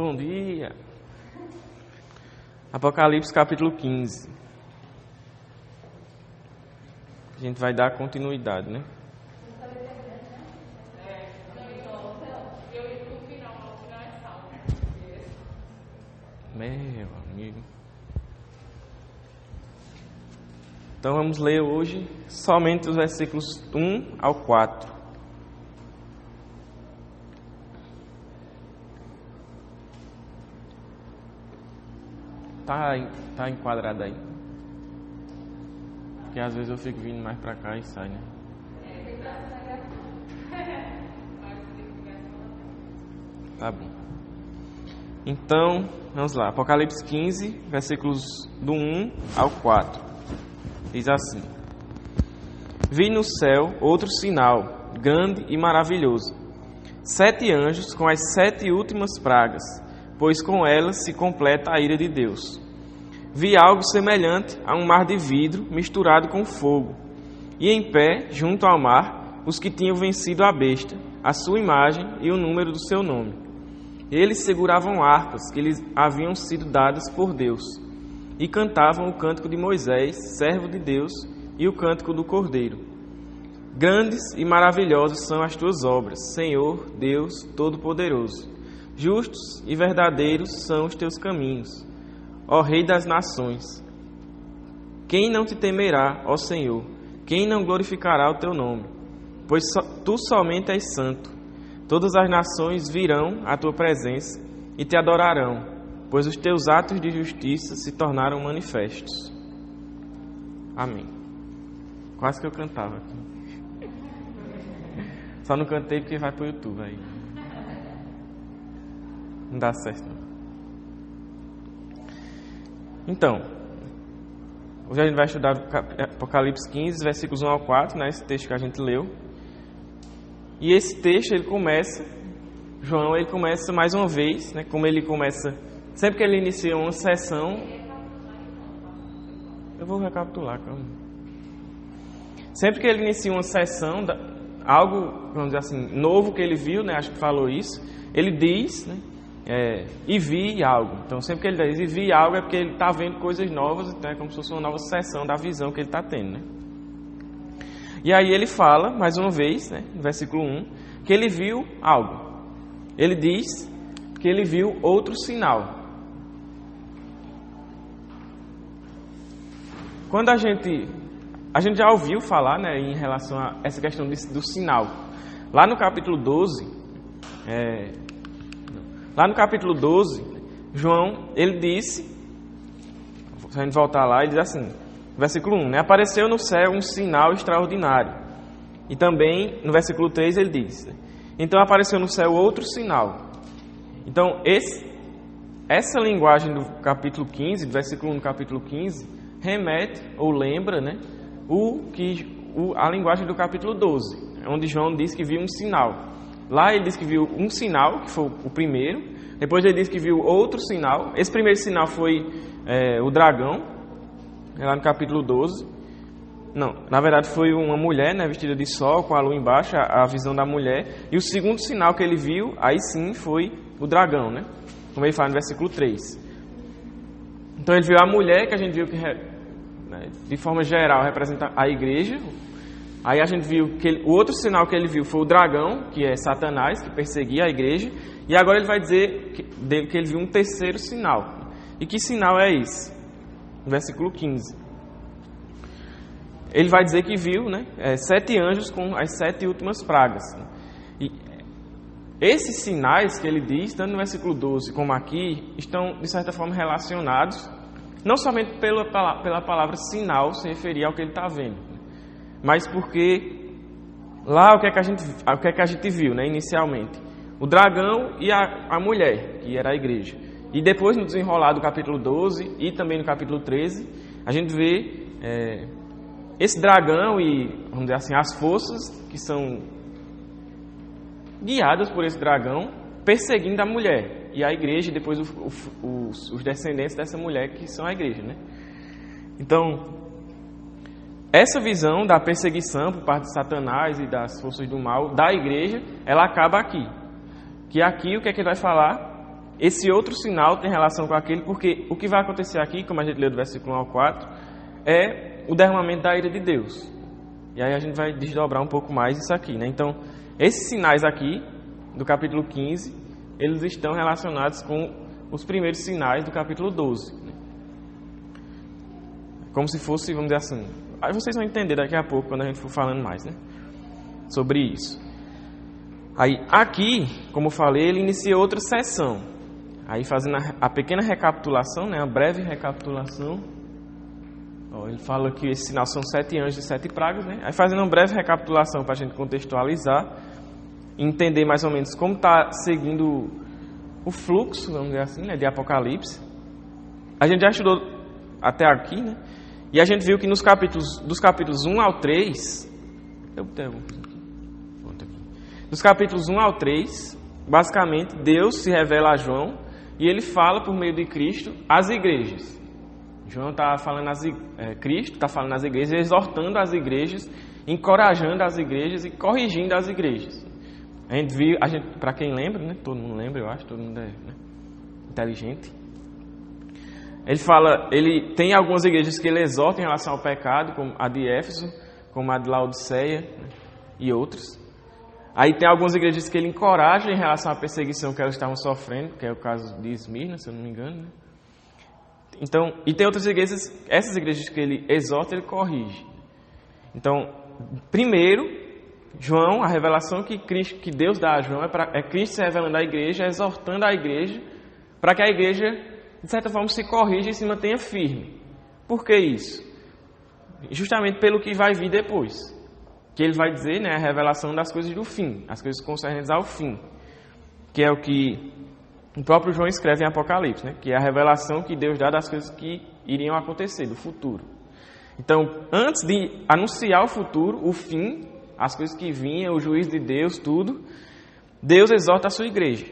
Bom dia. Apocalipse capítulo 15. A gente vai dar continuidade, né? Meu amigo. Então vamos ler hoje somente os versículos 1 ao 4. Tá enquadrado aí? Porque às vezes eu fico vindo mais pra cá e sai, né? Tá bom. Então, vamos lá. Apocalipse 15, versículos do 1 ao 4. Diz assim: Vi no céu outro sinal, grande e maravilhoso. 7 anjos com as 7 últimas pragas, pois com elas se completa a ira de Deus. Vi algo semelhante a um mar de vidro misturado com fogo, e em pé, junto ao mar, os que tinham vencido a besta, a sua imagem e o número do seu nome. Eles seguravam harpas que lhes haviam sido dadas por Deus, e cantavam o cântico de Moisés, servo de Deus, e o cântico do Cordeiro. Grandes e maravilhosas são as tuas obras, Senhor, Deus Todo-Poderoso. Justos e verdadeiros são os teus caminhos, ó Rei das nações. Quem não te temerá, ó Senhor? Quem não glorificará o teu nome? Pois tu somente és santo. Todas as nações virão à tua presença e te adorarão, pois os teus atos de justiça se tornaram manifestos. Amém. Quase que eu cantava aqui. Só não cantei porque vai pro YouTube aí. Não dá certo, não. Então, hoje a gente vai estudar Apocalipse 15, versículos 1 ao 4, né? Esse texto que a gente leu. E esse texto, João começa mais uma vez, né? Como ele começa, sempre que ele inicia uma sessão... Eu vou recapitular, calma. Sempre que ele inicia uma sessão, algo, vamos dizer assim, novo que ele viu, né? Acho que falou isso, ele diz, né? E vi algo. Então sempre que ele diz e vi algo é porque ele está vendo coisas novas, então é como se fosse uma nova sessão da visão que ele está tendo, né? E aí ele fala, mais uma vez, né, no versículo 1, que ele viu algo. Ele diz que ele viu outro sinal. Quando a gente já ouviu falar, né, em relação a essa questão do sinal. Lá no capítulo 12, João, ele disse, se a gente voltar lá, ele diz assim, versículo 1, né? Apareceu no céu um sinal extraordinário. E também, no versículo 3, ele diz, então apareceu no céu outro sinal. Então, essa linguagem do capítulo 15, do versículo 1 do capítulo 15, remete, ou lembra, né? A linguagem do capítulo 12, onde João diz que viu um sinal. Lá ele diz que viu um sinal, que foi o primeiro. Depois ele diz que viu outro sinal. Esse primeiro sinal foi o dragão, lá no capítulo 12. Não, na verdade foi uma mulher, né, vestida de sol, com a lua embaixo, a visão da mulher. E o segundo sinal que ele viu, aí sim, foi o dragão, né? Como ele fala no versículo 3. Então ele viu a mulher, que a gente viu que, de forma geral, representa a igreja. Aí a gente viu que o outro sinal que ele viu foi o dragão, que é Satanás, que perseguia a igreja. E agora ele vai dizer que ele viu um terceiro sinal. E que sinal é esse? No versículo 15. Ele vai dizer que viu, né, 7 anjos com as 7 últimas pragas. E esses sinais que ele diz, tanto no versículo 12 como aqui, estão de certa forma relacionados, não somente pela palavra sinal se referir ao que ele está vendo, mas porque lá o que é que a gente viu, né, inicialmente? O dragão e a mulher, que era a igreja. E depois, no desenrolar do capítulo 12 e também no capítulo 13, a gente vê esse dragão e, vamos dizer assim, as forças que são guiadas por esse dragão perseguindo a mulher e a igreja, e depois os descendentes dessa mulher, que são a igreja, né? Então, essa visão da perseguição por parte de Satanás e das forças do mal da igreja, ela acaba aqui. Que aqui o que é que ele vai falar? esse outro sinal tem relação com aquele, porque o que vai acontecer aqui, como a gente leu do versículo 1 ao 4, é o derramamento da ira de Deus. E aí a gente vai desdobrar um pouco mais isso aqui, né? Então, esses sinais aqui, do capítulo 15, eles estão relacionados com os primeiros sinais do capítulo 12. Né? Como se fosse, vamos dizer assim... Aí vocês vão entender daqui a pouco, quando a gente for falando mais, né? Sobre isso. Aí, aqui, como eu falei, ele inicia outra sessão. Aí, fazendo a pequena recapitulação, né? A breve recapitulação. Ó, ele fala que esse sinal são 7 anjos e 7 pragas, né? Aí, fazendo uma breve recapitulação para a gente contextualizar, entender mais ou menos como está seguindo o fluxo, vamos dizer assim, né? De Apocalipse. A gente já estudou até aqui, né? E a gente viu que dos capítulos 1 ao 3... Eu botei alguma coisa aqui. Dos capítulos 1 ao 3, basicamente, Deus se revela a João e ele fala por meio de Cristo às igrejas. João está falando Cristo está falando às igrejas, exortando as igrejas, encorajando as igrejas e corrigindo as igrejas. A gente viu, para quem lembra, né? Todo mundo lembra, eu acho, todo mundo é, né? Inteligente. Ele tem algumas igrejas que ele exorta em relação ao pecado, como a de Éfeso, como a de Laodiceia, né? E outras. Aí tem algumas igrejas que ele encoraja em relação à perseguição que elas estavam sofrendo, que é o caso de Esmirna, se eu não me engano, né? Então, e tem outras igrejas, essas igrejas que ele exorta, ele corrige. Então, primeiro, João, a revelação que Deus dá a João é Cristo se revelando à igreja, exortando a igreja, para que a igreja, de certa forma, se corrija e se mantenha firme. Por que isso? Justamente pelo que vai vir depois. Que ele vai dizer, né, a revelação das coisas do fim, as coisas concernentes ao fim, que é o que o próprio João escreve em Apocalipse, né, que é a revelação que Deus dá das coisas que iriam acontecer, do futuro. Então, antes de anunciar o futuro, o fim, as coisas que vinham, o juízo de Deus, tudo, Deus exorta a sua igreja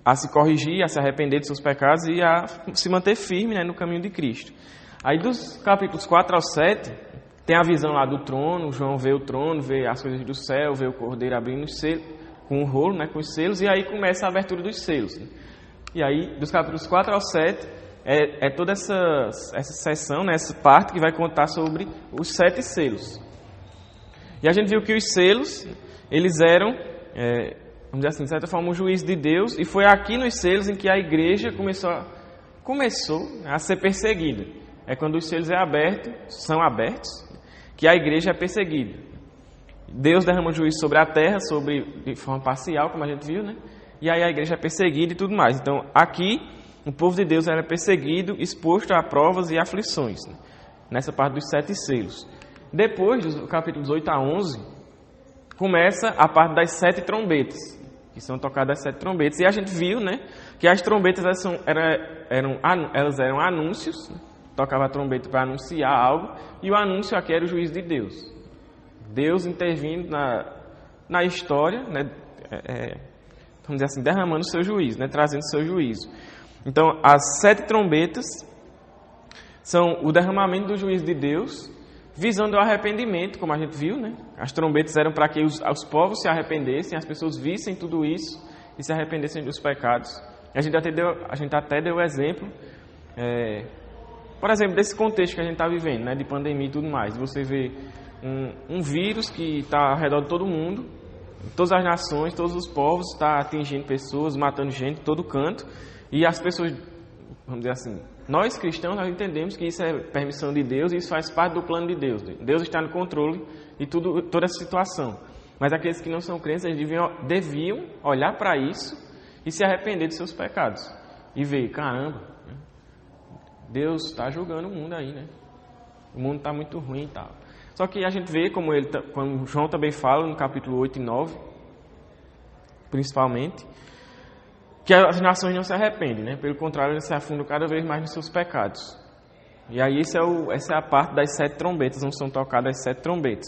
a se corrigir, a se arrepender de seus pecados e a se manter firme, né, no caminho de Cristo. Aí dos capítulos 4 ao 7... tem a visão lá do trono, João vê o trono, vê as coisas do céu, vê o cordeiro abrindo os selos, com o rolo, né, com os selos, e aí começa a abertura dos selos. Né? E aí, dos capítulos 4 ao 7, é toda essa seção, né, essa parte que vai contar sobre os 7 selos. E a gente viu que os selos, eles eram, vamos dizer assim, de certa forma, um juízo de Deus, e foi aqui nos selos em que a igreja começou a ser perseguida. É quando os selos são abertos, que a igreja é perseguida. Deus derrama juízo sobre a terra, de forma parcial, como a gente viu, né? E aí a igreja é perseguida e tudo mais. Então, aqui, o povo de Deus era perseguido, exposto a provas e aflições, né? Nessa parte dos 7 selos. Depois, dos capítulos 8 a 11, começa a parte das 7 trombetas, que são tocadas as 7 trombetas. E a gente viu, né, que as trombetas elas eram anúncios, né? Tocava a trombeta para anunciar algo, e o anúncio aqui era o juízo de Deus. Deus intervindo na história, né, vamos dizer assim, derramando o seu juízo, né, trazendo o seu juízo. Então, as 7 trombetas são o derramamento do juízo de Deus, visando o arrependimento, como a gente viu, né? As trombetas eram para que os povos se arrependessem, as pessoas vissem tudo isso e se arrependessem dos pecados. A gente até deu o exemplo, por exemplo, desse contexto que a gente está vivendo, né, de pandemia e tudo mais. Você vê um vírus que está ao redor de todo mundo, todas as nações, todos os povos, está atingindo pessoas, matando gente em todo canto. E as pessoas, vamos dizer assim, nós cristãos, nós entendemos que isso é permissão de Deus e isso faz parte do plano de Deus. Deus está no controle de toda essa situação. Mas aqueles que não são crentes, eles deviam olhar para isso e se arrepender de seus pecados. E ver, caramba, Deus está julgando o mundo aí, né? O mundo está muito ruim e tal. Só que a gente vê, como João também fala no capítulo 8 e 9, principalmente, que as nações não se arrependem, né? Pelo contrário, eles se afundam cada vez mais nos seus pecados. E aí essa é a parte das 7 trombetas, onde são tocadas as 7 trombetas.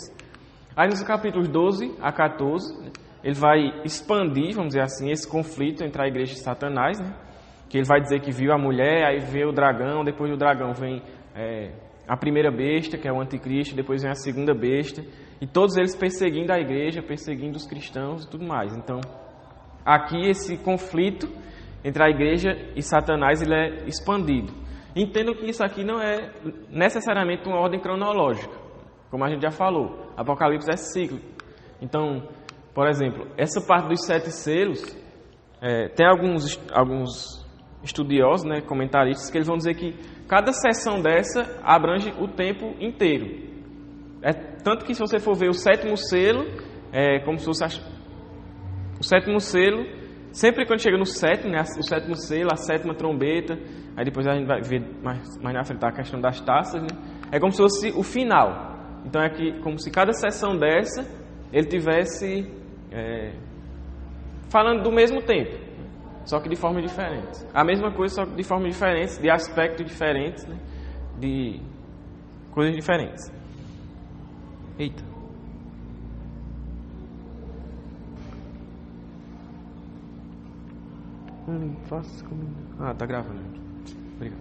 Aí nos capítulos 12 a 14, ele vai expandir, vamos dizer assim, esse conflito entre a igreja e Satanás, né? Que ele vai dizer que viu a mulher, aí vê o dragão, depois do dragão vem a primeira besta, que é o anticristo, depois vem a segunda besta, e todos eles perseguindo a igreja, perseguindo os cristãos e tudo mais. Então, aqui esse conflito entre a igreja e Satanás ele é expandido. Entendo que isso aqui não é necessariamente uma ordem cronológica, como a gente já falou. Apocalipse é cíclico. Então, por exemplo, essa parte dos 7 selos, tem alguns estudiosos, né, comentaristas, que eles vão dizer que cada sessão dessa abrange o tempo inteiro. Tanto que se você for ver o 7º selo, como se fosse o 7º selo, sempre quando chega no 7, né, o 7º selo, a 7ª trombeta, aí depois a gente vai ver mais na frente a questão das taças, né, é como se fosse o final. Então é como se cada sessão dessa, ele tivesse falando do mesmo tempo, só que de forma diferente. A mesma coisa, só que de forma diferente, de aspectos diferentes, né, de coisas diferentes. Eita. Tá gravando. Obrigado.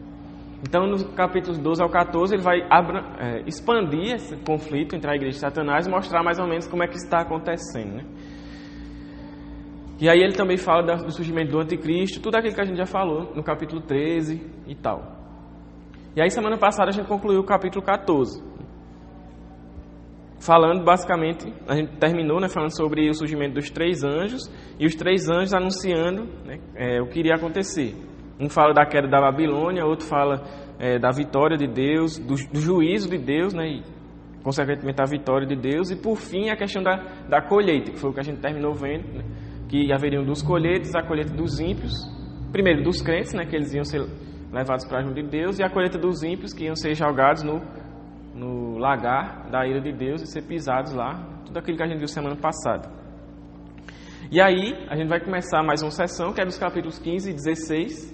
Então, nos capítulos 12 ao 14, ele vai expandir esse conflito entre a igreja e Satanás e mostrar mais ou menos como é que isso está acontecendo, né? E aí ele também fala do surgimento do anticristo, tudo aquilo que a gente já falou no capítulo 13 e tal. E aí, semana passada, a gente concluiu o capítulo 14. Falando, basicamente, a gente terminou, né, falando sobre o surgimento dos 3 anjos e os 3 anjos anunciando, né, o que iria acontecer. Um fala da queda da Babilônia, outro fala da vitória de Deus, do juízo de Deus, né, e, consequentemente, a vitória de Deus. E, por fim, a questão da colheita, que foi o que a gente terminou vendo, né, que haveriam 2 colheitas, a colheita dos ímpios, primeiro dos crentes, né, que eles iam ser levados para a ajuda de Deus, e a colheita dos ímpios, que iam ser jogados no lagar da ira de Deus e ser pisados lá, tudo aquilo que a gente viu semana passada. E aí, a gente vai começar mais uma sessão, que é dos capítulos 15 e 16,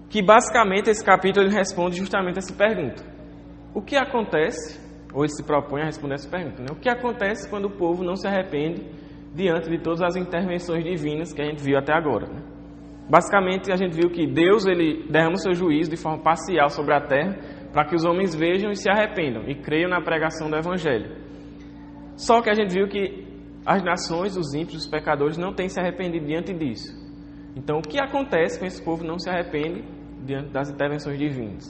que basicamente esse capítulo ele responde justamente essa pergunta. O que acontece, ou ele se propõe a responder essa pergunta, né? O que acontece quando o povo não se arrepende diante de todas as intervenções divinas que a gente viu até agora, né? Basicamente, a gente viu que Deus ele derrama o seu juízo de forma parcial sobre a terra para que os homens vejam e se arrependam e creiam na pregação do Evangelho. Só que a gente viu que as nações, os ímpios, os pecadores não têm se arrependido diante disso. Então, o que acontece quando esse povo não se arrepende diante das intervenções divinas?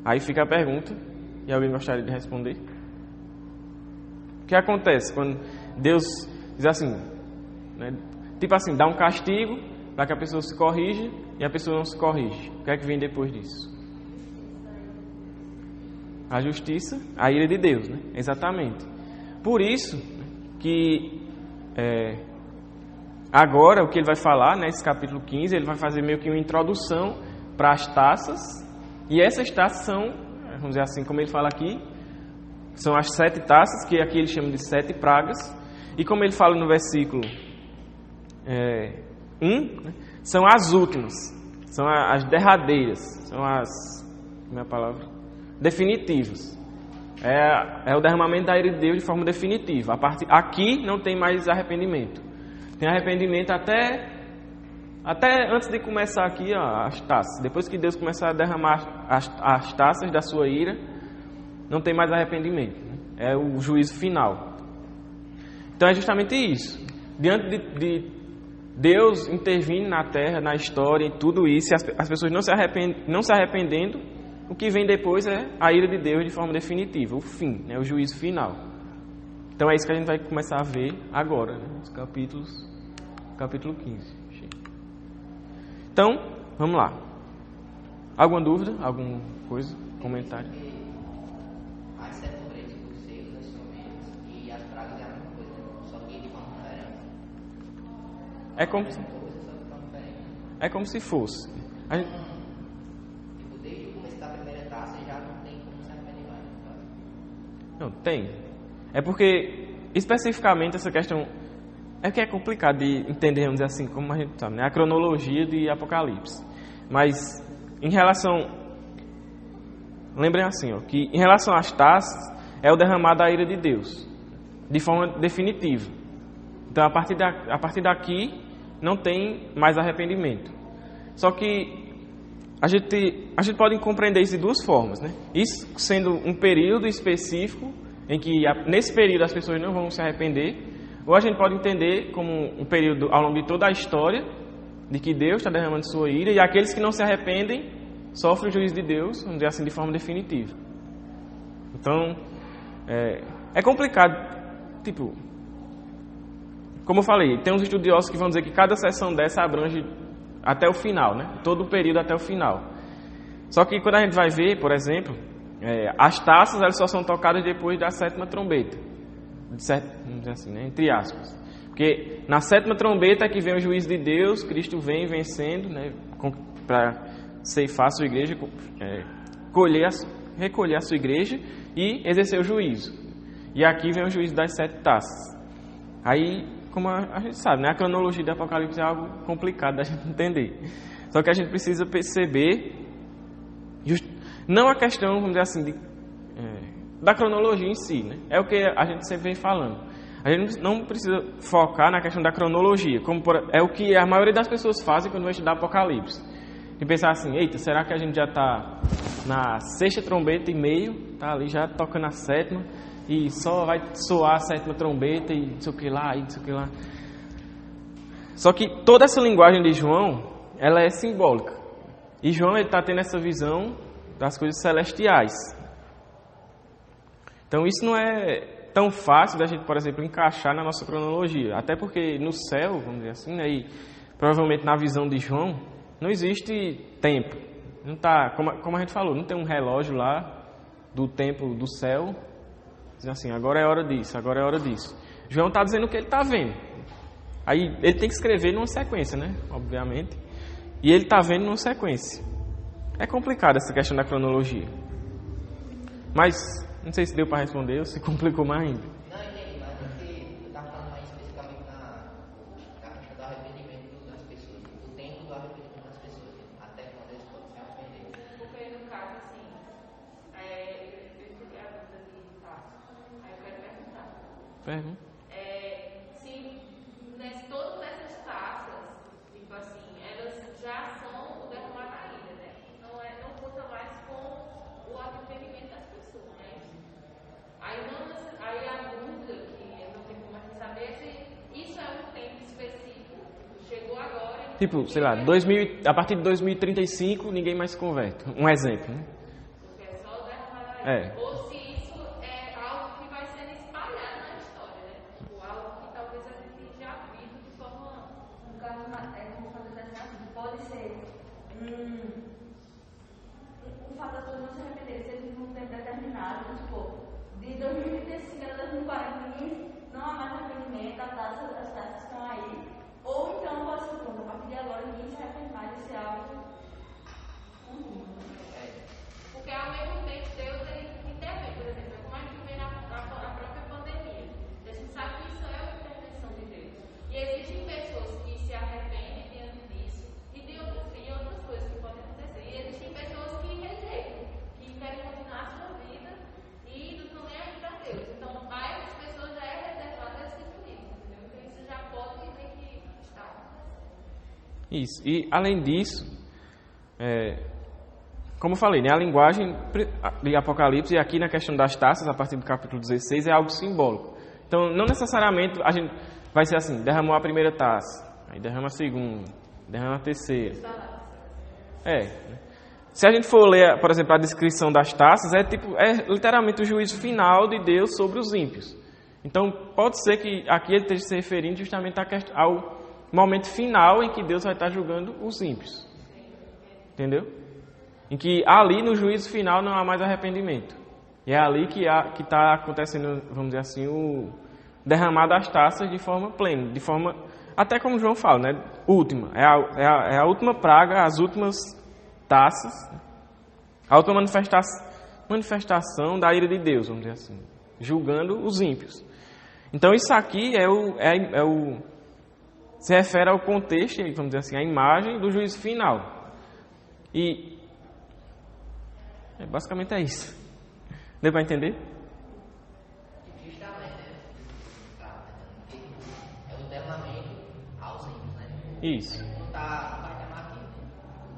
Aí fica a pergunta, e alguém gostaria de responder? O que acontece quando Deus diz assim, né, tipo assim, dá um castigo para que a pessoa se corrija e a pessoa não se corrige? O que é que vem depois disso? A justiça, a ira de Deus, né? Exatamente. Por isso que agora o que ele vai falar, nesse capítulo 15, ele vai fazer meio que uma introdução para as taças, e essas taças são, vamos dizer assim, como ele fala aqui, são as 7 taças, que aqui ele chama de 7 pragas, e como ele fala no versículo 1, né, são as últimas, são as derradeiras, são as, como é a palavra? Definitivas. É o derramamento da ira de Deus de forma definitiva. Aqui não tem mais arrependimento. Tem arrependimento até antes de começar aqui as taças. Depois que Deus começar a derramar as taças da sua ira, não tem mais arrependimento. É o juízo final. Então é justamente isso. Diante de Deus intervindo na terra, na história, em tudo isso, e as pessoas não se arrependendo, o que vem depois é a ira de Deus de forma definitiva, o fim, né, o juízo final. Então é isso que a gente vai começar a ver agora, né, nos capítulo 15. Então, vamos lá. Alguma dúvida? Alguma coisa? Comentário? As 7 obreiros dos seus instrumentos e as pragas é a mesma coisa, só que de forma diferente. É como se fosse. A gente... Desde o começo da primeira taça já não tem como se arrepender mais. Não, tem. É porque, especificamente, essa questão é que é complicado de entender, vamos dizer assim, como a gente sabe, né? A cronologia de Apocalipse. Mas, em relação... Lembrem assim, que em relação às taças, é o derramar da ira de Deus, de forma definitiva. Então, a partir daqui, não tem mais arrependimento. Só que a gente pode compreender isso de 2 formas, né? Isso sendo um período específico, em que nesse período as pessoas não vão se arrepender, Ou a gente pode entender como um período ao longo de toda a história, de que Deus está derramando sua ira, e aqueles que não se arrependem sofrem o juízo de Deus, vamos dizer assim, de forma definitiva. Então, é complicado. Tipo, como eu falei, tem uns estudiosos que vão dizer que cada sessão dessa abrange até o final, né? Todo o período até o final. Só que quando a gente vai ver, por exemplo, as taças elas só são tocadas depois da 7ª trombeta. Vamos dizer assim, né? Entre aspas. Porque na 7ª trombeta é que vem o juízo de Deus, Cristo vem vencendo, né? Para ceifar a sua igreja, recolher a sua igreja e exercer o juízo. E aqui vem o juízo das 7 taças. Aí, como a gente sabe, né? A cronologia do Apocalipse é algo complicado da gente entender. Só que a gente precisa perceber, não a questão, vamos dizer assim, da cronologia em si, né? É o que a gente sempre vem falando. A gente não precisa focar na questão da cronologia, é o que a maioria das pessoas fazem quando vai estudar Apocalipse. E pensar assim, eita, será que a gente já está na 6ª trombeta e meio, tá ali já tocando a 7ª, e só vai soar a 7ª trombeta e não sei o que lá, e não sei o que lá. Só que toda essa linguagem de João, ela é simbólica. E João está tendo essa visão das coisas celestiais. Então isso não é tão fácil da gente, por exemplo, encaixar na nossa cronologia. Até porque no céu, vamos dizer assim, né, e provavelmente na visão de João, não existe tempo. Não tá, como a gente falou, não tem um relógio lá do tempo do céu, dizendo assim, agora é hora disso, agora é hora disso. João está dizendo o que ele está vendo. Aí ele tem que escrever numa sequência, né? Obviamente. E ele está vendo numa sequência. É complicado essa questão da cronologia. Mas, não sei se deu para responder ou se complicou mais ainda. Não, entendi, mas é que eu estava falando mais especificamente na questão do arrependimento das pessoas, o tempo do arrependimento das pessoas, até quando eles podem se arrepender. Porque no caso, assim, eu escrevi a dúvida de Tasso. Aí eu quero perguntar. Pergunta. Se todas essas taças, tipo assim, elas já são o derramar da ira, né? Não conta mais com o arrependimento das pessoas, né? Aí a dúvida que eu não tenho como a gente saber é se isso é um tempo específico, chegou agora. Tipo, sei lá, a partir de 2035 ninguém mais se converte. Um exemplo, né? Porque é só o derramar da ira. É. Ou se isso é algo que vai sendo espalhado na história, né? Tipo, algo que talvez a gente já viu de forma. No caso, como fazer assim, pode ser o fato das pessoas não se arrependerem, se eles num tempo determinado, vamos supor, de 2035 a 2040, não há mais arrependimento, as taxas estão aí, ou então pode ser pronto, a partir de agora ninguém se arrepende mais desse algo comum. Porque ao mesmo tempo Deus ele intervém, por exemplo, como a gente vê na própria pandemia. A gente sabe que isso é uma intervenção de Deus. E existem pessoas que se arrependem diante disso e de outras coisas que podem acontecer. E existem pessoas que rejeitam, que querem continuar a sua vida e não nem aí para Deus. Então, a essas pessoas já é reservado esse juízo, entendeu? Então, isso já pode ver que está acontecendo. Isso. E, além disso, como eu falei, né, a linguagem de Apocalipse, e aqui na questão das taças, a partir do capítulo 16, é algo simbólico. Então, não necessariamente a gente vai ser assim, derramou a primeira taça, aí derrama a segunda, derrama a terceira. Se a gente for ler, por exemplo, a descrição das taças, é literalmente o juízo final de Deus sobre os ímpios. Então, pode ser que aqui ele esteja se referindo justamente ao momento final em que Deus vai estar julgando os ímpios. Entendeu? Em que ali no juízo final não há mais arrependimento. E é ali que está acontecendo, vamos dizer assim, o derramar das taças de forma plena, de forma, até como João fala, né? Última. É a última praga, as últimas taças, a última manifestação da ira de Deus, vamos dizer assim, julgando os ímpios. Então isso aqui se refere ao contexto, vamos dizer assim, a imagem do juízo final. E basicamente é isso. Deu para entender? Justamente, né? É o derramamento aos ímpios, né? Isso. Não vai derramar aqui, né?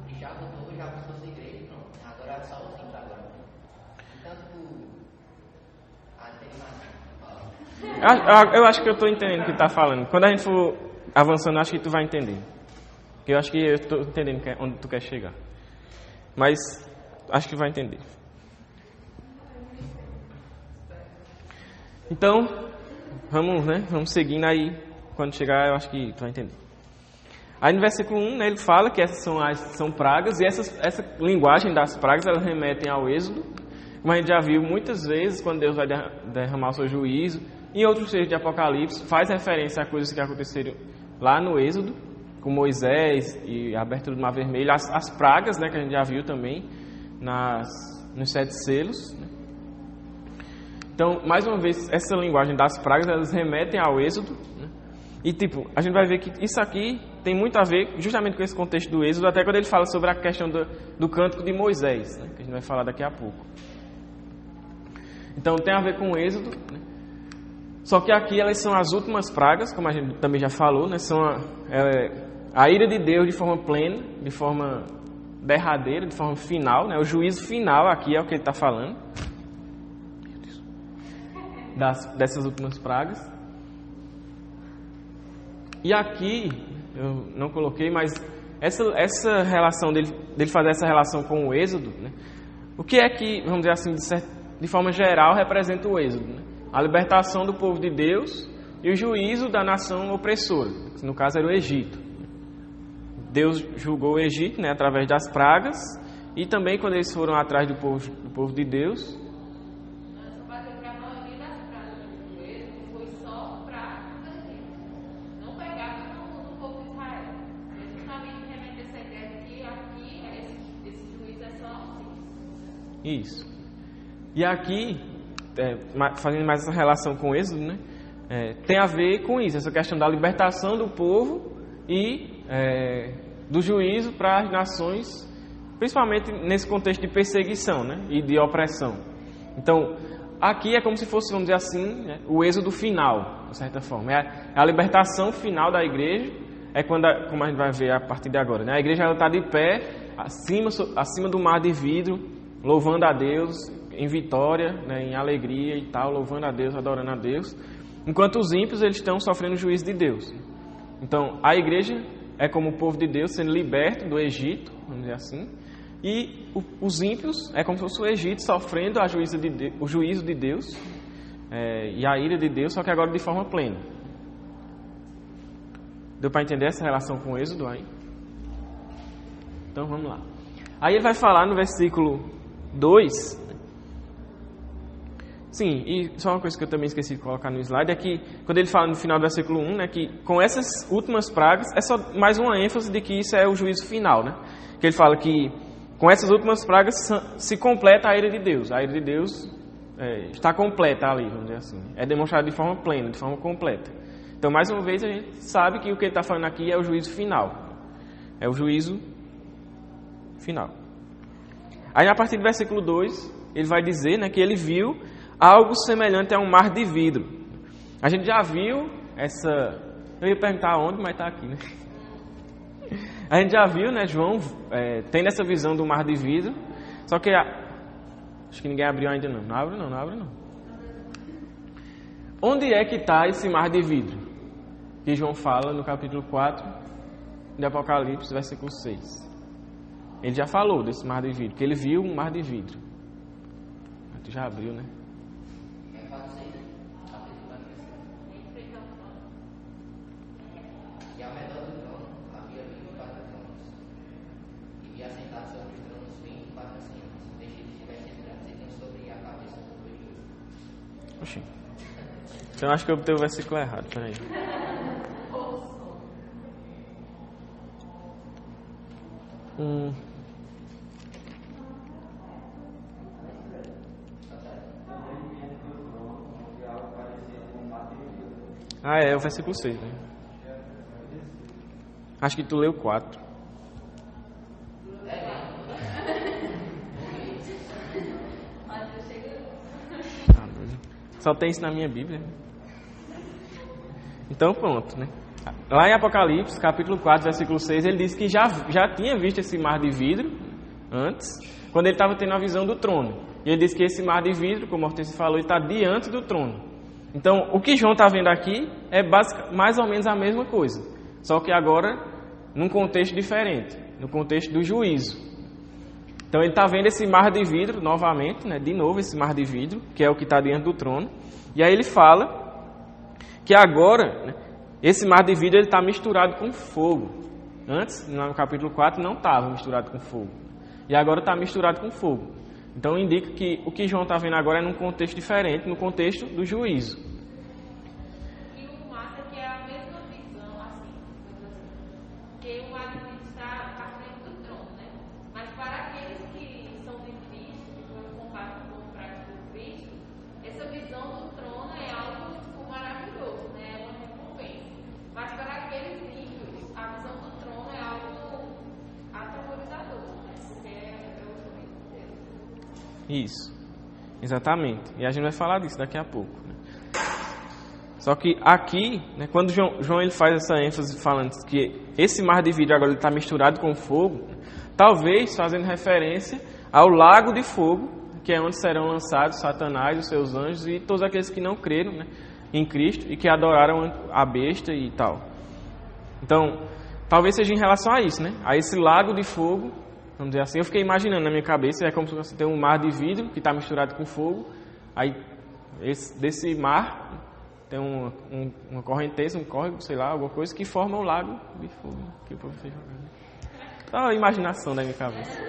E já botou, já buscou sua igreja e pronto. Agora é só os ímpios agora. Tanto por... tem mais. Eu acho que eu estou entendendo o que tu está falando. Quando a gente for avançando, eu acho que tu vai entender. Eu acho que eu estou entendendo onde tu quer chegar. Mas acho que vai entender. Então, vamos seguindo aí. Quando chegar, eu acho que tu vai entender. Aí no versículo 1, né, ele fala que essas são pragas. E essa linguagem das pragas, elas remetem ao Êxodo. Como a gente já viu muitas vezes, quando Deus vai derramar o seu juízo. Em outros textos de Apocalipse, faz referência a coisas que aconteceram lá no Êxodo, com Moisés e a abertura do Mar Vermelho. As pragas, né, que a gente já viu também nos 7 selos. Então, mais uma vez, essa linguagem das pragas, elas remetem ao Êxodo. Né? E, a gente vai ver que isso aqui tem muito a ver justamente com esse contexto do Êxodo, até quando ele fala sobre a questão do cântico de Moisés, né? Que a gente vai falar daqui a pouco. Então, tem a ver com o Êxodo. Né? Só que aqui elas são as últimas pragas, como a gente também já falou, né? São a ira de Deus de forma plena, de forma derradeira, de forma final. Né? O juízo final aqui é o que ele está falando. Dessas últimas pragas. E aqui, eu não coloquei, mas essa relação dele fazer essa relação com o Êxodo, né? O que é que, vamos dizer assim, de forma geral, representa o Êxodo? Né? A libertação do povo de Deus e o juízo da nação opressora, que no caso era o Egito. Deus julgou o Egito, né, através das pragas, e também quando eles foram atrás do povo de Deus. Isso. E aqui, fazendo mais essa relação com o Êxodo, né, tem a ver com isso, essa questão da libertação do povo e do juízo para as nações, principalmente nesse contexto de perseguição, né, e de opressão. Então, aqui é como se fosse, vamos dizer assim, né, o êxodo final, de certa forma. É a libertação final da igreja, como a gente vai ver a partir de agora. Né? A igreja está de pé, acima do mar de vidro, louvando a Deus em vitória, né, em alegria e tal, louvando a Deus, adorando a Deus, enquanto os ímpios eles estão sofrendo o juízo de Deus. Então, a igreja é como o povo de Deus sendo liberto do Egito, vamos dizer assim, e os ímpios é como se fosse o Egito sofrendo o juízo de Deus e a ira de Deus, só que agora de forma plena. Deu para entender essa relação com o Êxodo aí? Então, vamos lá. Aí ele vai falar no versículo 2, sim, e só uma coisa que eu também esqueci de colocar no slide, é que quando ele fala no final do versículo 1, né, que com essas últimas pragas, é só mais uma ênfase de que isso é o juízo final, né? Que ele fala que com essas últimas pragas se completa a ira de Deus. A ira de Deus está completa ali, vamos dizer assim. É demonstrado de forma plena, de forma completa. Então, mais uma vez, a gente sabe que o que ele está falando aqui é o juízo final. É o juízo final. Aí, a partir do versículo 2, ele vai dizer, né, que ele viu algo semelhante a um mar de vidro. A gente já viu essa... Eu ia perguntar onde, mas está aqui, né? A gente já viu, né, João tendo essa visão do mar de vidro. Só que acho que ninguém abriu ainda não. Não abre não. Onde é que está esse mar de vidro? Que João fala no capítulo 4 de Apocalipse, versículo 6. Ele já falou desse mar de vidro, que ele viu um mar de vidro. Tu já abriu, né? E ao redor do trono havia 24 tronos, e vi assentados sobre os tronos 24 anciãos, vestidos de vestes brancas e tinham sobre a cabeça sobre o jugo. Oxi. Então eu acho que eu obtei o versículo errado, peraí. É o versículo 6, né? Acho que tu leu 4. Só tem isso na minha Bíblia. Então pronto, né? Lá em Apocalipse, capítulo 4, versículo 6, ele diz que já tinha visto esse mar de vidro antes, quando ele estava tendo a visão do trono. E ele diz que esse mar de vidro, como o Hortense falou, está diante do trono. Então, o que João está vendo aqui é mais ou menos a mesma coisa, só que agora num contexto diferente, no contexto do juízo. Então, ele está vendo esse mar de vidro novamente, né? De novo esse mar de vidro, que é o que está diante do trono. E aí ele fala que agora, né, esse mar de vidro está misturado com fogo. Antes, no capítulo 4, não estava misturado com fogo. E agora está misturado com fogo. Então indica que o que João está vendo agora é num contexto diferente, no contexto do juízo. E o massa que é a mesma visão, assim, que o mar de vidro está à frente do trono, né? Mas para aqueles que são de Cristo, que foram comprados por Cristo, essa visão do trono é algo tipo, maravilhoso, né? É uma recompensa. Mas para aqueles ímpios, a visão do trono é algo aterrorizador, né? Porque é o juízo de Deus. Isso, exatamente. E a gente vai falar disso daqui a pouco, né? Só que aqui, né, quando João ele faz essa ênfase falando que esse mar de vidro agora está misturado com fogo, talvez fazendo referência ao lago de fogo, que é onde serão lançados Satanás, os seus anjos e todos aqueles que não creram, né, em Cristo e que adoraram a besta e tal. Então, talvez seja em relação a isso, né? A esse lago de fogo, vamos dizer assim. Eu fiquei imaginando na minha cabeça, é como se você tem um mar de vidro que está misturado com fogo, aí desse mar tem uma correnteza, um córrego, sei lá, alguma coisa que forma o lago de fogo que o povo fez jogando. Só a imaginação da minha cabeça.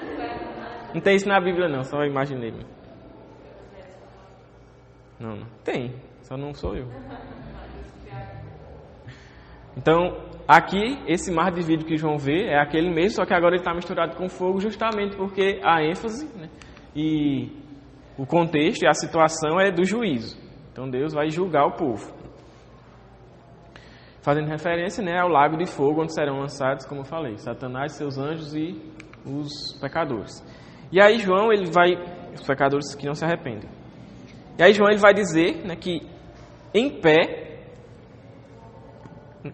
Não tem isso na Bíblia não, só imaginei. Não, tem, só não sou eu. Então, aqui, esse mar de vidro que João vê é aquele mesmo, só que agora ele está misturado com fogo justamente porque a ênfase, né, e o contexto e a situação é do juízo. Então Deus vai julgar o povo. Fazendo referência, né, ao lago de fogo onde serão lançados, como eu falei, Satanás, seus anjos e os pecadores. E aí João, ele vai, os pecadores que não se arrependem. E aí João, ele vai dizer, né, que em pé,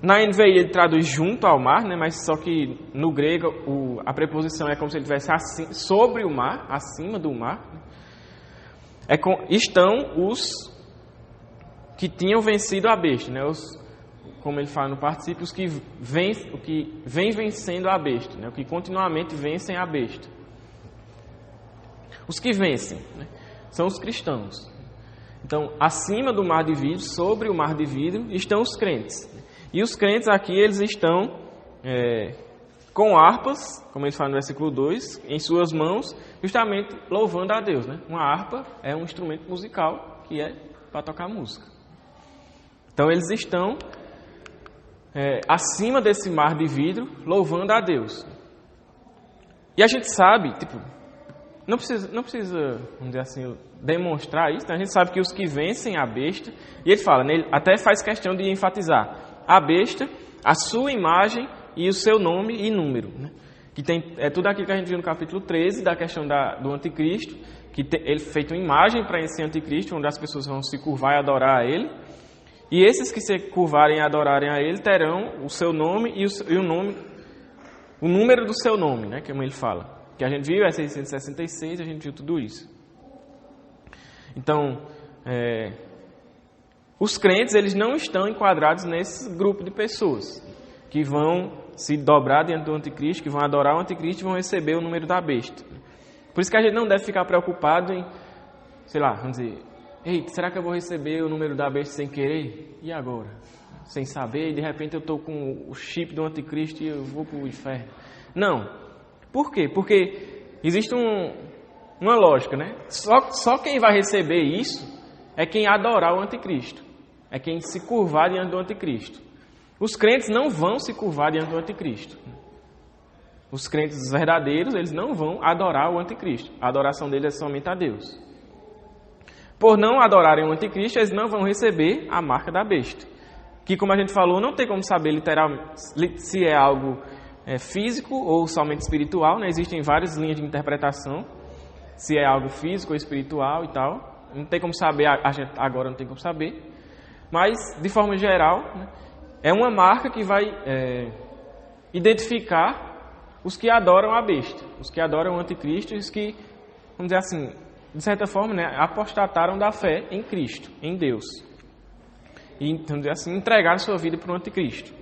na NVI ele traduz junto ao mar, né, mas só que no grego a preposição é como se ele estivesse assim, sobre o mar, acima do mar. Estão os que tinham vencido a besta, né, como ele fala no particípio, os que vem vencendo a besta, né, os que continuamente vencem a besta. Os que vencem, né, são os cristãos. Então, acima do mar de vidro, sobre o mar de vidro, estão os crentes. E os crentes aqui, eles estão com harpas, como ele fala no versículo 2, em suas mãos, justamente louvando a Deus, né? Uma harpa é um instrumento musical que é para tocar música. Então, eles estão acima desse mar de vidro, louvando a Deus. E a gente sabe, não precisa, vamos dizer assim, demonstrar isso, né? A gente sabe que os que vencem a besta, e ele fala, né, ele até faz questão de enfatizar a besta, a sua imagem e o seu nome e número, né? Que é tudo aquilo que a gente viu no capítulo 13, da questão do anticristo, que ele feito uma imagem para esse anticristo, onde as pessoas vão se curvar e adorar a ele, e esses que se curvarem e adorarem a ele terão o seu nome e o número do seu nome, né? Como ele fala. Que a gente viu é 666, a gente viu tudo isso. Então, os crentes, eles não estão enquadrados nesse grupo de pessoas que vão se dobrar diante do anticristo, que vão adorar o anticristo e vão receber o número da besta. Por isso que a gente não deve ficar preocupado em, sei lá, vamos dizer, ei, será que eu vou receber o número da besta sem querer? E agora? Sem saber, e de repente eu estou com o chip do anticristo e eu vou para o inferno. Não. Por quê? Porque existe uma lógica, né? Só quem vai receber isso é quem adorar o anticristo. É quem se curvar diante do anticristo. Os crentes não vão se curvar diante do anticristo. Os crentes verdadeiros, eles não vão adorar o anticristo. A adoração deles é somente a Deus. Por não adorarem o anticristo, eles não vão receber a marca da besta. Que, como a gente falou, não tem como saber literalmente se é algo físico ou somente espiritual, né? Existem várias linhas de interpretação, se é algo físico ou espiritual e tal. Não tem como saber, a gente agora não tem como saber. Mas, de forma geral, né, é uma marca que vai identificar os que adoram a besta, os que adoram o anticristo e os que, vamos dizer assim, de certa forma, né, apostataram da fé em Cristo, em Deus. e, vamos dizer assim, entregar a sua vida para o anticristo.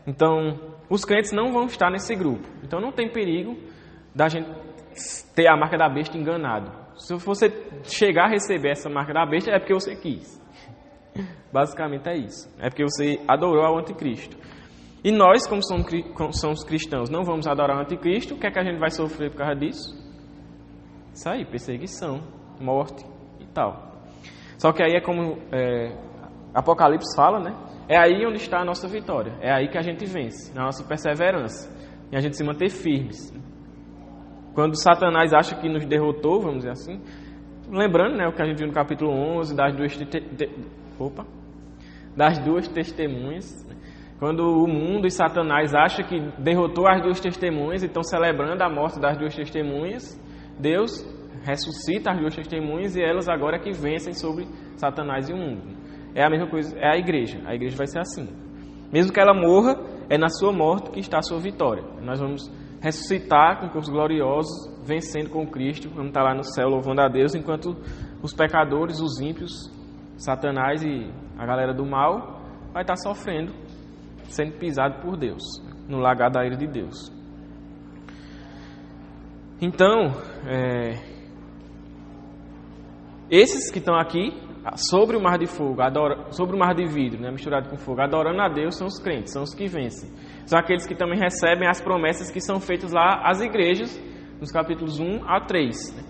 Então, os crentes não vão estar nesse grupo. Então, não tem perigo da gente ter a marca da besta enganado. Se você chegar a receber essa marca da besta, é porque você quis. Basicamente é isso. É porque você adorou ao anticristo. E nós, como somos cristãos, não vamos adorar o anticristo. O que é que a gente vai sofrer por causa disso? Isso aí, perseguição, morte e tal. Só que aí é como Apocalipse fala, né? É aí onde está a nossa vitória. É aí que a gente vence, na nossa perseverança. E a gente se manter firmes. Quando Satanás acha que nos derrotou, vamos dizer assim, lembrando, né, o que a gente viu no capítulo 11, das duas testemunhas, quando o mundo e Satanás acham que derrotou as duas testemunhas e estão celebrando a morte das duas testemunhas, Deus ressuscita as duas testemunhas e elas agora é que vencem sobre Satanás e o mundo. É a mesma coisa, é a igreja vai ser assim. Mesmo que ela morra, é na sua morte que está a sua vitória. Nós vamos ressuscitar com corpos gloriosos, vencendo com Cristo, vamos estar lá no céu louvando a Deus, enquanto os pecadores, os ímpios, Satanás e a galera do mal vai estar sofrendo, sendo pisado por Deus, no lagar da ira de Deus. Então, esses que estão aqui, sobre o mar de fogo, sobre o mar de vidro, né, misturado com fogo, adorando a Deus, são os crentes, são os que vencem. São aqueles que também recebem as promessas que são feitas lá às igrejas, nos capítulos 1 a 3.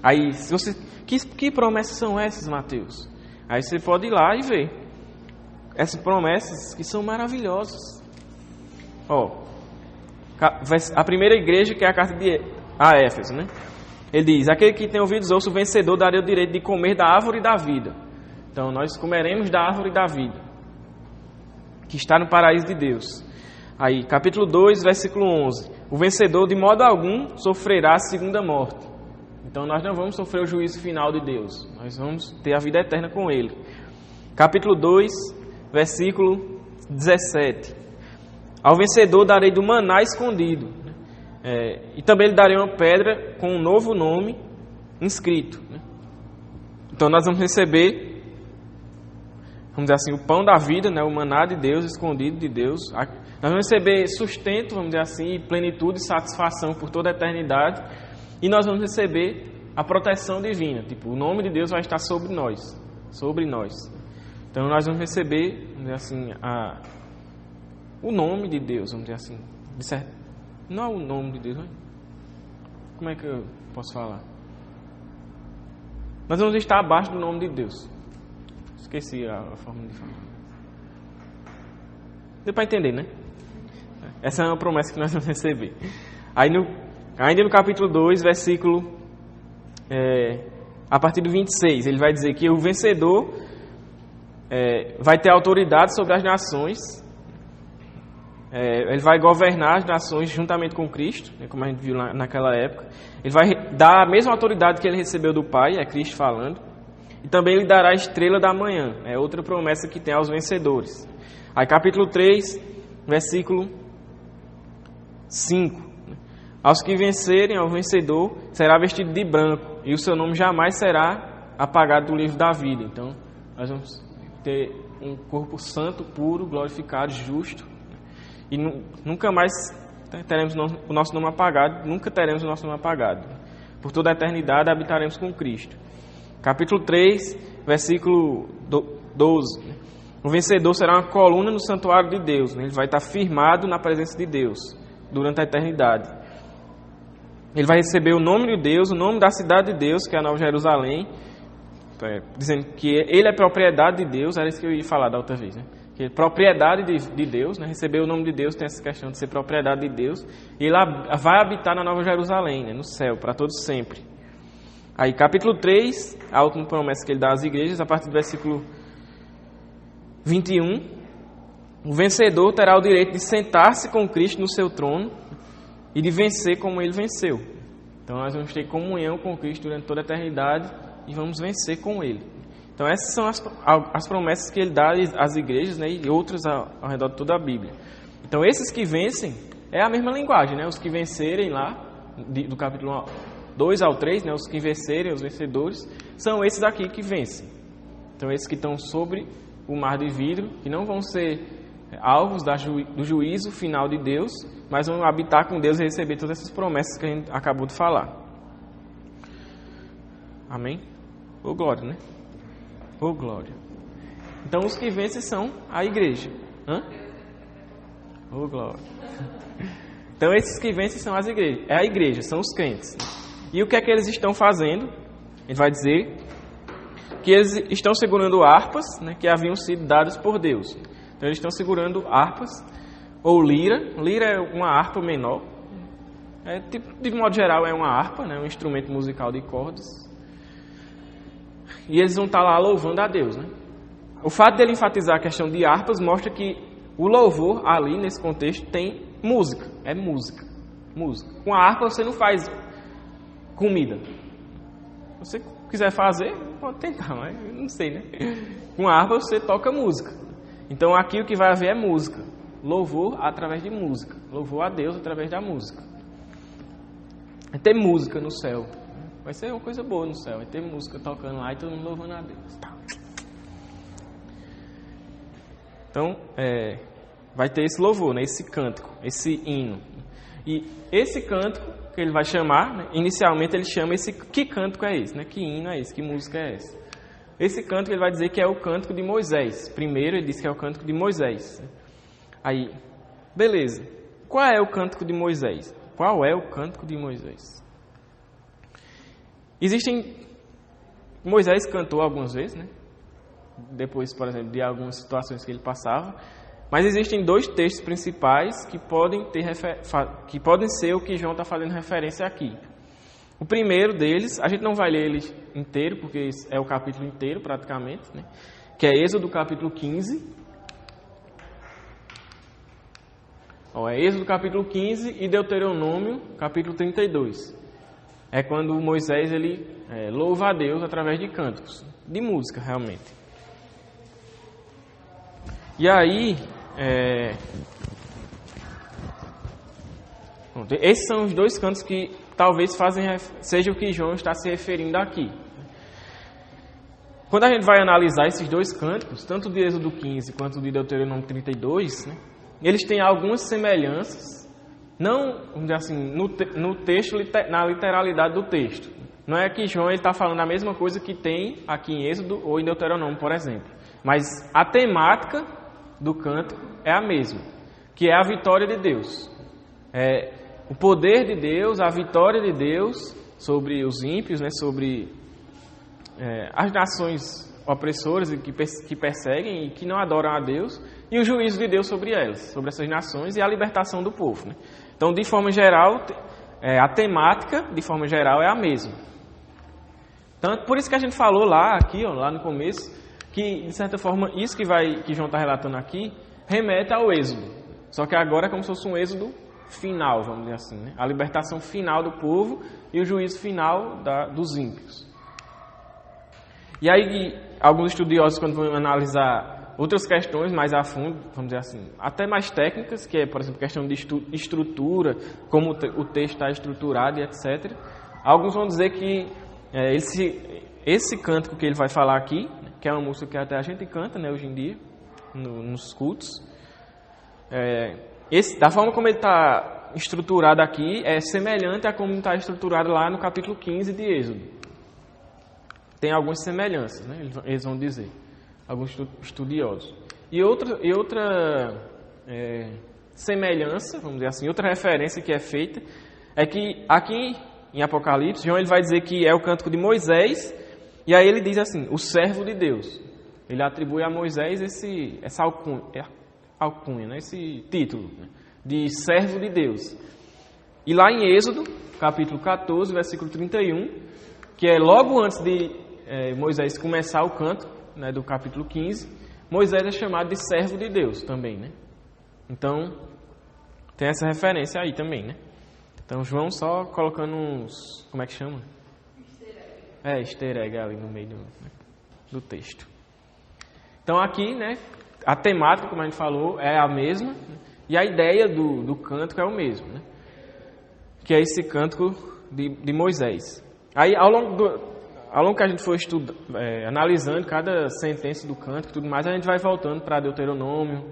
Aí, se você, que promessas são essas, Mateus? Aí você pode ir lá e ver. Essas promessas que são maravilhosas. A primeira igreja, que é a carta a Éfeso, né? Ele diz: aquele que tem ouvidos ouça, o vencedor dará o direito de comer da árvore da vida. Então nós comeremos da árvore da vida, que está no paraíso de Deus. Aí, capítulo 2, versículo 11: o vencedor de modo algum sofrerá a segunda morte. Então nós não vamos sofrer o juízo final de Deus, nós vamos ter a vida eterna com Ele. Capítulo 2, versículo 17: ao vencedor darei do maná escondido. E também lhe darei uma pedra com um novo nome inscrito. Então nós vamos receber, vamos dizer assim, o pão da vida, né, o maná de Deus, escondido de Deus. Nós vamos receber sustento, vamos dizer assim, plenitude e satisfação por toda a eternidade. E nós vamos receber a proteção divina. Tipo, o nome de Deus vai estar sobre nós. Então nós vamos receber, vamos dizer assim, o nome de Deus, vamos dizer assim, de certo. Não é o nome de Deus, né? Como é que eu posso falar? Nós vamos estar abaixo do nome de Deus. Esqueci a forma de falar. Deu para entender, né? Essa é uma promessa que nós vamos receber. Ainda no capítulo 2, versículo... a partir do 26, ele vai dizer que o vencedor vai ter autoridade sobre as nações. Ele vai governar as nações juntamente com Cristo, né, como a gente viu naquela época. Ele vai dar a mesma autoridade que ele recebeu do Pai, é Cristo falando. E também lhe dará a estrela da manhã, é outra promessa que tem aos vencedores. Aí capítulo 3, versículo 5. Aos que vencerem, ao vencedor, será vestido de branco, e o seu nome jamais será apagado do livro da vida. Então, nós vamos ter um corpo santo, puro, glorificado, justo. E nunca mais teremos o nosso nome apagado, nunca teremos o nosso nome apagado. Por toda a eternidade habitaremos com Cristo. Capítulo 3, versículo 12. O vencedor será uma coluna no santuário de Deus. Ele vai estar firmado na presença de Deus durante a eternidade. Ele vai receber o nome de Deus, o nome da cidade de Deus, que é a Nova Jerusalém, dizendo que ele é propriedade de Deus. Era isso que eu ia falar da outra vez, né? Que é propriedade de Deus, né? Receber o nome de Deus tem essa questão de ser propriedade de Deus. E ele vai habitar na Nova Jerusalém, né? No céu, para todos sempre. Aí, capítulo 3, a última promessa que ele dá às igrejas, a partir do versículo 21. O vencedor terá o direito de sentar-se com Cristo no seu trono e de vencer como ele venceu. Então nós vamos ter comunhão com Cristo durante toda a eternidade e vamos vencer com ele. Então essas são as promessas que ele dá às igrejas, né, e outras ao redor de toda a Bíblia. Então esses que vencem é a mesma linguagem, né? Os que vencerem lá, do capítulo 2 ao 3, né, os que vencerem, os vencedores, são esses aqui que vencem. Então esses que estão sobre o mar de vidro, que não vão ser alvos do juízo final de Deus, mas vão habitar com Deus e receber todas essas promessas que a gente acabou de falar. Amém? Ô glória, né? Ô glória. Então os que vencem são a igreja. Hã? Ô glória. Então esses que vencem são as igrejas. É a igreja, são os crentes. E o que é que eles estão fazendo? Ele vai dizer que eles estão segurando harpas, né, que haviam sido dadas por Deus. Então eles estão segurando harpas ou lira. Lira é uma harpa menor. De modo geral é uma harpa, né, um instrumento musical de cordas. E eles vão estar lá louvando a Deus, né? O fato dele enfatizar a questão de harpas mostra que o louvor ali, nesse contexto, tem música. É música. Música. Com a harpa você não faz comida. Se você quiser fazer, pode tentar, mas não sei, né? Com a harpa você toca música. Então aqui o que vai haver é música. Louvor através de música. Louvor a Deus através da música. Vai ter música no céu. Vai ser uma coisa boa no céu. Vai ter música tocando lá e todo mundo louvando a Deus. Então, vai ter esse louvor, né? Esse cântico, esse hino. E esse cântico que ele vai chamar, né? Inicialmente ele chama esse... Que cântico é esse? Né? Que hino é esse? Que música é essa? Esse cântico ele vai dizer que é o cântico de Moisés. Primeiro ele diz que é o cântico de Moisés. Aí, beleza. Qual é o cântico de Moisés? Qual é o cântico de Moisés? Moisés cantou algumas vezes, né? Depois, por exemplo, de algumas situações que ele passava. Mas existem dois textos principais que podem ser o que João está fazendo referência aqui. O primeiro deles, a gente não vai ler ele inteiro, porque é o capítulo inteiro praticamente, né? Que é Êxodo capítulo 15. É Êxodo capítulo 15 e Deuteronômio capítulo 32. É quando Moisés ele louva a Deus através de cânticos, de música realmente. E aí, esses são os dois cantos que talvez seja o que João está se referindo aqui. Quando a gente vai analisar esses dois cânticos, tanto de Êxodo 15 quanto de Deuteronômio 32, né, eles têm algumas semelhanças, não, vamos dizer assim, no texto, na literalidade do texto. Não é que João está falando a mesma coisa que tem aqui em Êxodo ou em Deuteronômio, por exemplo. Mas a temática do cântico é a mesma, que é a vitória de Deus. O poder de Deus, a vitória de Deus sobre os ímpios, né, sobre as nações opressoras que perseguem e que não adoram a Deus, e o juízo de Deus sobre elas, sobre essas nações, e a libertação do povo, né? Então, de forma geral, a temática, de forma geral, é a mesma. Tanto, por isso que a gente falou lá no começo, que, de certa forma, isso que João está relatando aqui, remete ao êxodo. Só que agora é como se fosse um êxodo final, vamos dizer assim, né? A libertação final do povo e o juízo final dos ímpios. E aí, alguns estudiosos, quando vão analisar outras questões mais a fundo, vamos dizer assim, até mais técnicas, que é, por exemplo, questão de estrutura, como o texto está estruturado e etc. Alguns vão dizer que esse cântico que ele vai falar aqui, que é uma música que até a gente canta, né, hoje em dia, nos cultos, da forma como ele está estruturado aqui, é semelhante a como está estruturado lá no capítulo 15 de Êxodo. Tem algumas semelhanças, né, eles vão dizer, alguns estudiosos. E outra semelhança, vamos dizer assim, outra referência que é feita, é que aqui em Apocalipse, João ele vai dizer que é o cântico de Moisés, e aí ele diz assim, o servo de Deus. Ele atribui a Moisés essa alcunha, né, esse título, né, de servo de Deus. E lá em Êxodo, capítulo 14, versículo 31, que é logo antes de Moisés começar o canto, né, do capítulo 15, Moisés é chamado de servo de Deus também, né? Então, tem essa referência aí também, né? Então, João só colocando uns... Como é que chama? Easter egg ali no meio do texto. Então, aqui, né, a temática, como a gente falou, é a mesma, e a ideia do cântico é o mesmo, né? Que é esse cântico de Moisés. Aí, ao longo ao longo que a gente for analisando cada sentença do cântico e tudo mais, a gente vai voltando para Deuteronômio,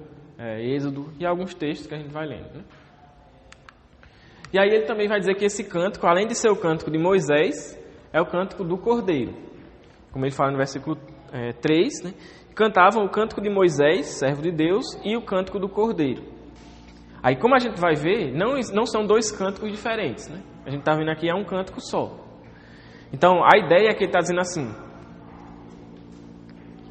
Êxodo e alguns textos que a gente vai lendo, né? E aí ele também vai dizer que esse cântico, além de ser o cântico de Moisés, é o cântico do Cordeiro. Como ele fala no versículo 3, né? Cantavam o cântico de Moisés, servo de Deus, e o cântico do Cordeiro. Aí, como a gente vai ver, não são dois cânticos diferentes, né? A gente está vendo aqui, é um cântico só. Então, a ideia é que ele está dizendo assim,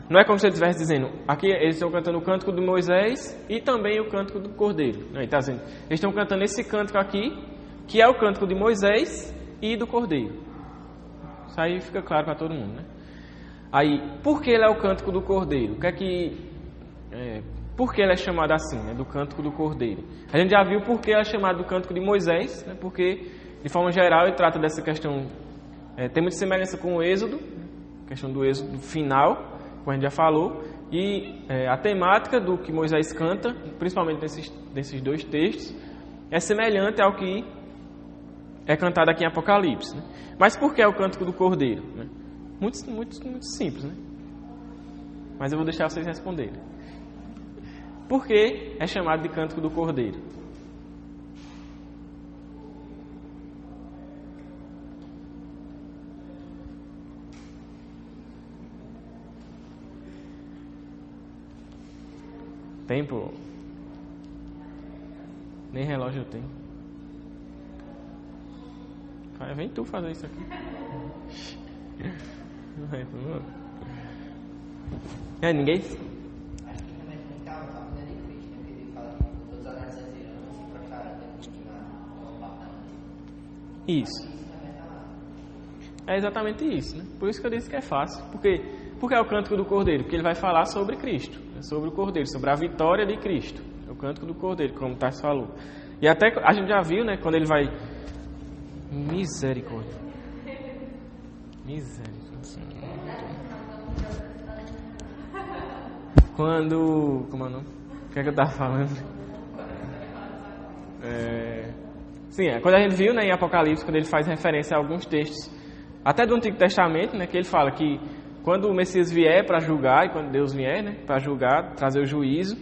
não é como se ele estivesse dizendo, aqui eles estão cantando o cântico de Moisés e também o cântico do Cordeiro. Não, ele está dizendo, eles estão cantando esse cântico aqui, que é o cântico de Moisés e do Cordeiro. Isso aí fica claro para todo mundo, né? Aí, por que ele é o cântico do Cordeiro? Por que ele é chamado assim, né, do cântico do Cordeiro? A gente já viu por que ele é chamado do cântico de Moisés, né, porque, de forma geral, ele trata dessa questão, tem muita semelhança com o Êxodo, a questão do Êxodo final, como a gente já falou, e a temática do que Moisés canta, principalmente nesses dois textos, é semelhante ao que é cantado aqui em Apocalipse. Né? Mas por que é o cântico do Cordeiro? Né? Muito simples, né? Mas eu vou deixar vocês responderem. Por que é chamado de cântico do Cordeiro? Tempo? Nem relógio eu tenho. Vem tu fazer isso aqui. Ninguém? Acho que também tem a família de Cristo, que ele fala que todas as nações irão se prostrar na parte. Isso. É exatamente isso, né? Por isso que eu disse que é fácil. Por que é o cântico do Cordeiro? Porque ele vai falar sobre Cristo, sobre o Cordeiro, sobre a vitória de Cristo. É o cântico do Cordeiro, como o Tarso falou. E até a gente já viu, né? Quando ele vai... Misericórdia. Quando... Como é o nome? O que é que eu estava falando? Sim, quando a gente viu, né, em Apocalipse, quando ele faz referência a alguns textos, até do Antigo Testamento, né, que ele fala que quando o Messias vier para julgar, e quando Deus vier, né, para julgar, trazer o juízo,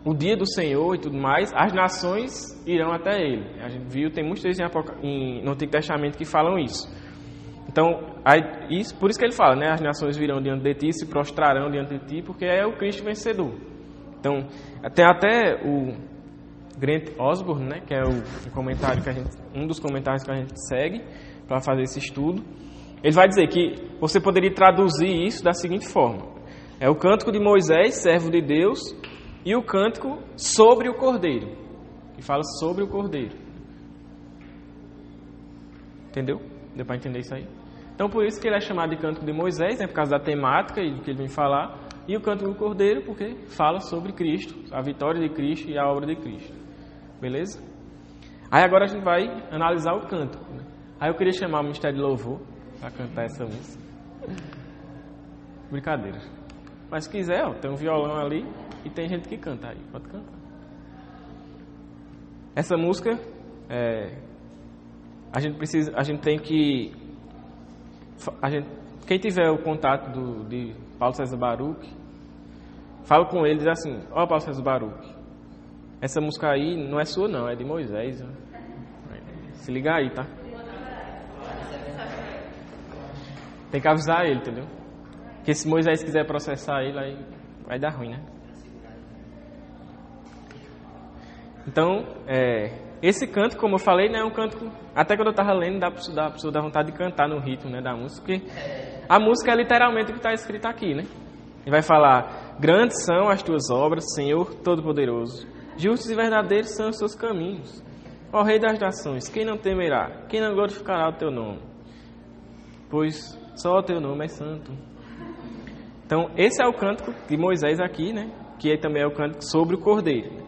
o dia do Senhor e tudo mais, as nações irão até ele. A gente viu, tem muitos textos no Antigo Testamento que falam isso. Então, por isso que ele fala, né, as nações virão diante de ti, se prostrarão diante de ti, porque é o Cristo vencedor. Então, tem até o Grant Osborne, né, que é um dos comentários que a gente segue para fazer esse estudo. Ele vai dizer que você poderia traduzir isso da seguinte forma: é o cântico de Moisés, servo de Deus, e o cântico sobre o Cordeiro, que fala sobre o Cordeiro. Entendeu? Deu para entender isso aí? Então, por isso que ele é chamado de cântico de Moisés, né, por causa da temática e do que ele vem falar, e o cântico do Cordeiro, porque fala sobre Cristo, a vitória de Cristo e a obra de Cristo. Beleza? Aí agora a gente vai analisar o cântico, né? Aí eu queria chamar o Ministério de Louvor para cantar essa música. Brincadeira. Mas se quiser, tem um violão ali e tem gente que canta aí. Pode cantar. Essa música, a gente tem que... quem tiver o contato de Paulo César Baruch, fala com ele e diz assim: ó, Paulo César Baruch, essa música aí não é sua não, é de Moisés. Né? Se liga aí, tá? Tem que avisar ele, entendeu? Porque se Moisés quiser processar ele, aí vai dar ruim, né? Então, esse canto, como eu falei, né, é um canto, até quando eu estava lendo, dá para a pessoa dar vontade de cantar no ritmo, né, da música, porque a música é literalmente o que está escrito aqui, né? Ele vai falar: grandes são as tuas obras, Senhor Todo-Poderoso, justos e verdadeiros são os seus caminhos. Ó Rei das nações, quem não temerá? Quem não glorificará o teu nome? Pois só o teu nome é santo. Então, esse é o cântico de Moisés aqui, né? Que também é o cântico sobre o Cordeiro.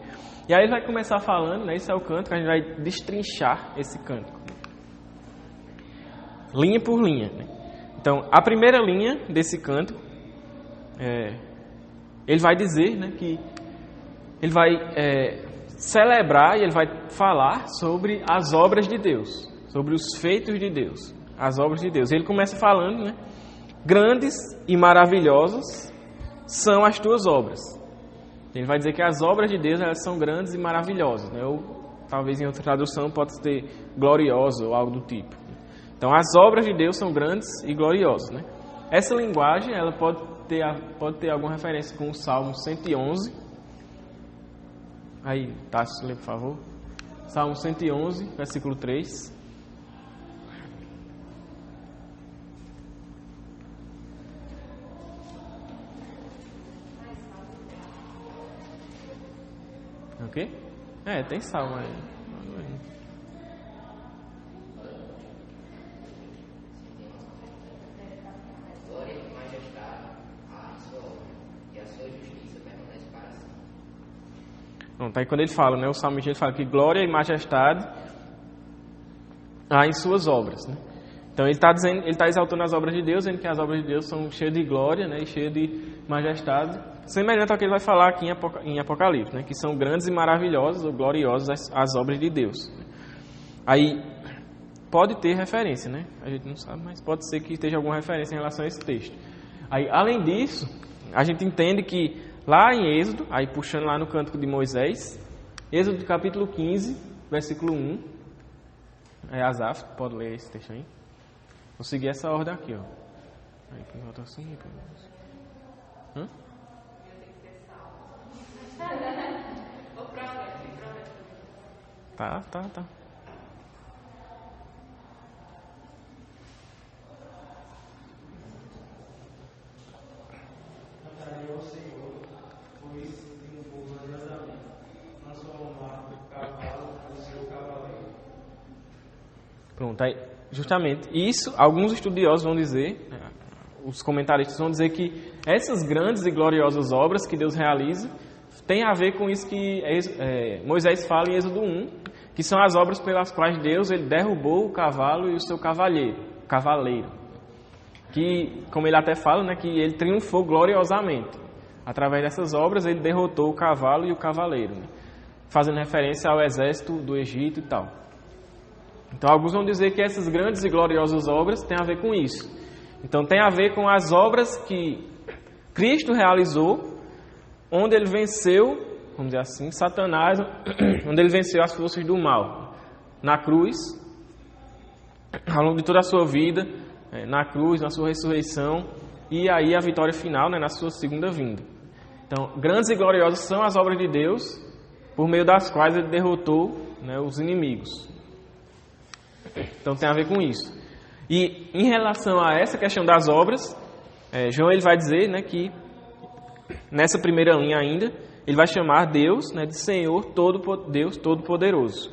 E aí ele vai começar falando, né? Esse é o cântico, a gente vai destrinchar esse cântico, linha por linha, né? Então, a primeira linha desse cântico, ele vai dizer, né, que ele vai celebrar e ele vai falar sobre as obras de Deus, sobre os feitos de Deus, as obras de Deus. Ele começa falando, né, grandes e maravilhosas são as tuas obras. Ele vai dizer que as obras de Deus, elas são grandes e maravilhosas, né? Ou talvez em outra tradução pode ter gloriosa ou algo do tipo. Então as obras de Deus são grandes e gloriosas, né? Essa linguagem, ela pode ter alguma referência com o Salmo 111. Aí, Tássio, lê, por favor. Salmo 111, versículo 3. O quê? Tem salmo aí. Glória e majestade há em sua obra, e a sua justiça permanece para sempre. Pronto, aí quando ele fala, né, o salmista ele fala que glória e majestade há em suas obras, né? Então ele está exaltando as obras de Deus, dizendo que as obras de Deus são cheias de glória, né, e cheias de majestade, semelhante ao que ele vai falar aqui em Apocalipse, né, que são grandes e maravilhosas ou gloriosas as obras de Deus. Aí pode ter referência, né? A gente não sabe, mas pode ser que esteja alguma referência em relação a esse texto. Aí, além disso, a gente entende que lá em Êxodo, aí puxando lá no Cântico de Moisés, Êxodo capítulo 15, versículo 1, Asaf, pode ler esse texto aí. Vou seguir essa ordem aqui, ó. Aí, volta assim, Hã? Tá. Cantarei ao Senhor, pois triunfou gloriosamente. Lançou ao mar do cavalo, o seu cavaleiro. Pronto, aí, justamente isso, alguns estudiosos vão dizer, os comentaristas vão dizer que essas grandes e gloriosas obras que Deus realiza tem a ver com isso que Moisés fala em Êxodo 1, que são as obras pelas quais Deus ele derrubou o cavalo e o seu cavaleiro, que, como ele até fala, né, que ele triunfou gloriosamente. Através dessas obras ele derrotou o cavalo e o cavaleiro, né, fazendo referência ao exército do Egito e tal. Então alguns vão dizer que essas grandes e gloriosas obras têm a ver com isso. Então tem a ver com as obras que Cristo realizou, onde ele venceu, vamos dizer assim, Satanás, onde ele venceu as forças do mal. Na cruz, ao longo de toda a sua vida, na cruz, na sua ressurreição, e aí a vitória final, né, na sua segunda vinda. Então, grandes e gloriosas são as obras de Deus, por meio das quais ele derrotou, né, os inimigos. Então tem a ver com isso. E em relação a essa questão das obras, João ele vai dizer, né, que nessa primeira linha ainda, ele vai chamar Deus, né, de Senhor Deus Todo-Poderoso.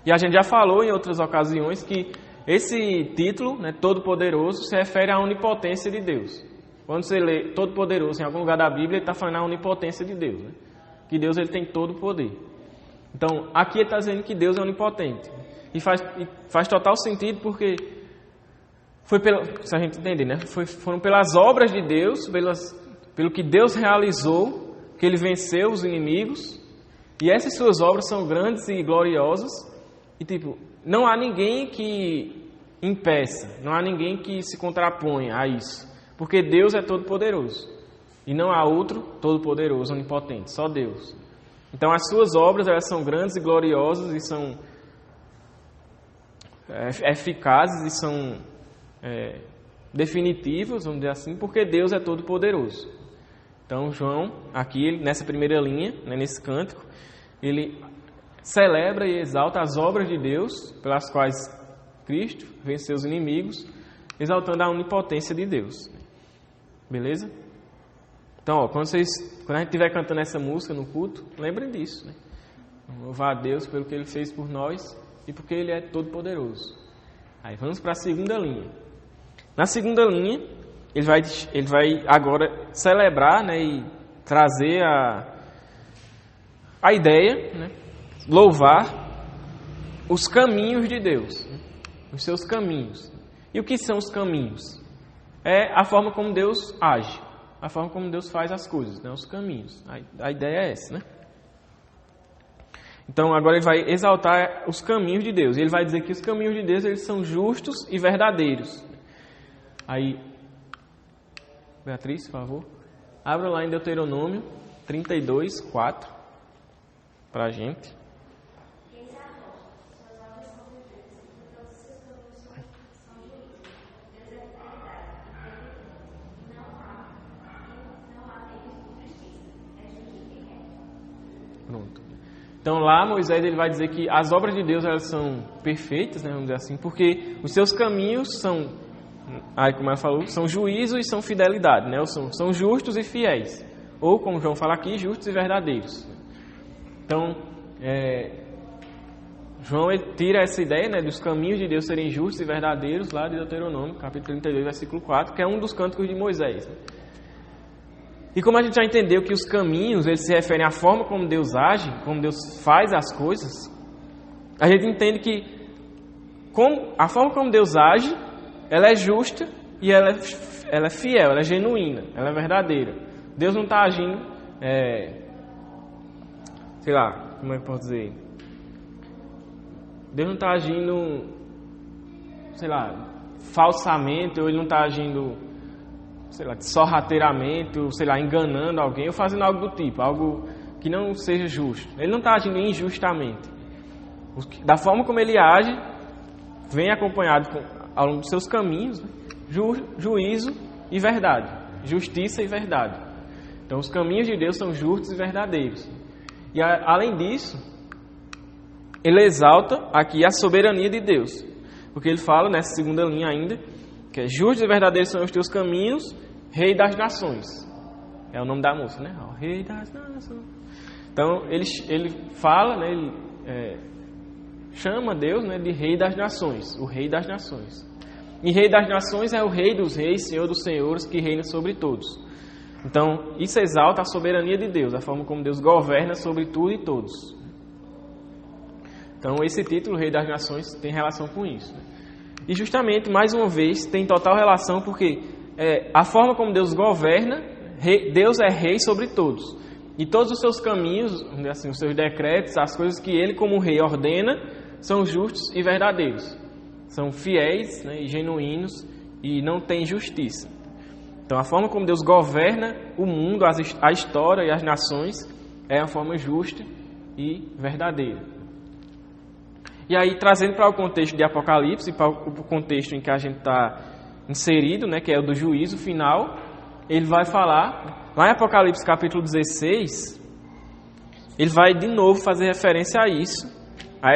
E a gente já falou em outras ocasiões que esse título, né, Todo-Poderoso, se refere à onipotência de Deus. Quando você lê Todo-Poderoso em algum lugar da Bíblia, ele está falando da onipotência de Deus, né? Que Deus ele tem todo o poder. Então, aqui ele está dizendo que Deus é onipotente. E faz total sentido porque se a gente entender, né? Foram pelas obras de Deus, pelo que Deus realizou, que ele venceu os inimigos. E essas suas obras são grandes e gloriosas. E não há ninguém que impeça, não há ninguém que se contraponha a isso. Porque Deus é todo-poderoso. E não há outro todo-poderoso, onipotente, só Deus. Então as suas obras elas são grandes e gloriosas e são eficazes e são definitivas, vamos dizer assim, porque Deus é todo-poderoso. Então João, aqui nessa primeira linha, né, nesse cântico, ele celebra e exalta as obras de Deus pelas quais Cristo venceu os inimigos, exaltando a onipotência de Deus. Beleza? Então, quando a gente estiver cantando essa música no culto, lembrem disso, né? Louvar a Deus pelo que Ele fez por nós e porque Ele é todo-poderoso. Aí vamos para a segunda linha. Na segunda linha, ele vai agora celebrar, né, e trazer a ideia, né, louvar os caminhos de Deus, né, os seus caminhos. E o que são os caminhos? É a forma como Deus age, a forma como Deus faz as coisas, né, os caminhos. A ideia é essa, né? Então agora ele vai exaltar os caminhos de Deus. Ele vai dizer que os caminhos de Deus eles são justos e verdadeiros. Aí, Beatriz, por favor. Abra lá em Deuteronômio 32, 4, para a gente. Pronto. Então lá Moisés ele vai dizer que as obras de Deus elas são perfeitas, né, vamos dizer assim, porque os seus caminhos são, aí como ela falou, são juízo e são fidelidade, né, são justos e fiéis, ou como João fala aqui, justos e verdadeiros. Então João ele tira essa ideia, né, dos caminhos de Deus serem justos e verdadeiros lá de Deuteronômio, capítulo 32, versículo 4, que é um dos cânticos de Moisés, né? E como a gente já entendeu que os caminhos eles se referem à forma como Deus age, como Deus faz as coisas, a gente entende que a forma como Deus age, ela é justa e ela é fiel, ela é genuína, ela é verdadeira. Deus não está agindo, sei lá, como é que eu posso dizer? Deus não está agindo, sei lá, falsamente, ou Ele não está agindo, sei lá, sorrateiramente, ou sei lá, enganando alguém, ou fazendo algo do tipo, algo que não seja justo. Ele não está agindo injustamente. Da forma como ele age, vem acompanhado ao longo dos seus caminhos, né, juízo e verdade, justiça e verdade. Então os caminhos de Deus são justos e verdadeiros. E além disso, ele exalta aqui a soberania de Deus, porque ele fala nessa segunda linha ainda, que é justos e verdadeiros são os teus caminhos, Rei das nações. É o nome da música, né? O Rei das nações. Então, ele fala, né? Ele chama Deus, né, de Rei das nações, o Rei das nações. E Rei das nações é o Rei dos reis, Senhor dos senhores, que reina sobre todos. Então, isso exalta a soberania de Deus, a forma como Deus governa sobre tudo e todos. Então, esse título, Rei das nações, tem relação com isso, né? E justamente, mais uma vez, tem total relação porque a forma como Deus governa, Deus é rei sobre todos. E todos os seus caminhos, assim, os seus decretos, as coisas que Ele como rei ordena, são justos e verdadeiros. São fiéis, né, e genuínos e não tem justiça. Então a forma como Deus governa o mundo, a história e as nações é uma forma justa e verdadeira. E aí, trazendo para o contexto de Apocalipse, para o contexto em que a gente está inserido, né, que é o do juízo final, ele vai falar, lá em Apocalipse capítulo 16, ele vai de novo fazer referência a isso, a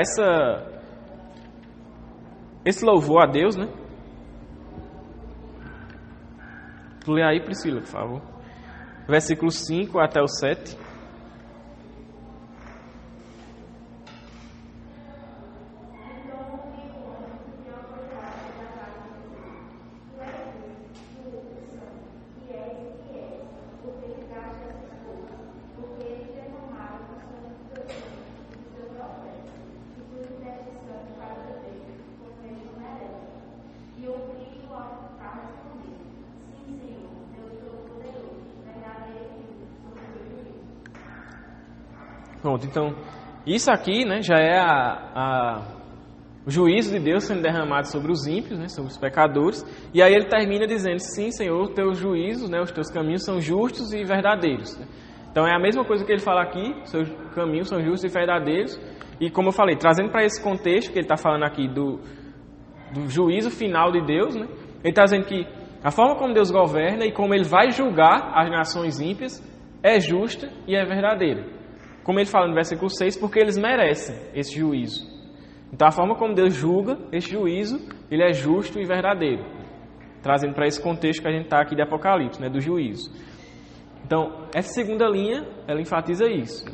esse louvor a Deus, né? Tu lê aí, Priscila, por favor. Versículos 5 até o 7. Pronto, então, isso aqui, né, já é o juízo de Deus sendo derramado sobre os ímpios, né, sobre os pecadores. E aí ele termina dizendo, sim, Senhor, teus juízos, né, os teus caminhos são justos e verdadeiros. Então é a mesma coisa que ele fala aqui, seus caminhos são justos e verdadeiros. E como eu falei, trazendo para esse contexto que ele está falando aqui do juízo final de Deus, né, ele está dizendo que a forma como Deus governa e como ele vai julgar as nações ímpias é justa e é verdadeira. Como ele fala no versículo 6, porque eles merecem esse juízo. Então a forma como Deus julga esse juízo, ele é justo e verdadeiro. Trazendo para esse contexto que a gente está aqui de Apocalipse, né, do juízo. Então, essa segunda linha, ela enfatiza isso.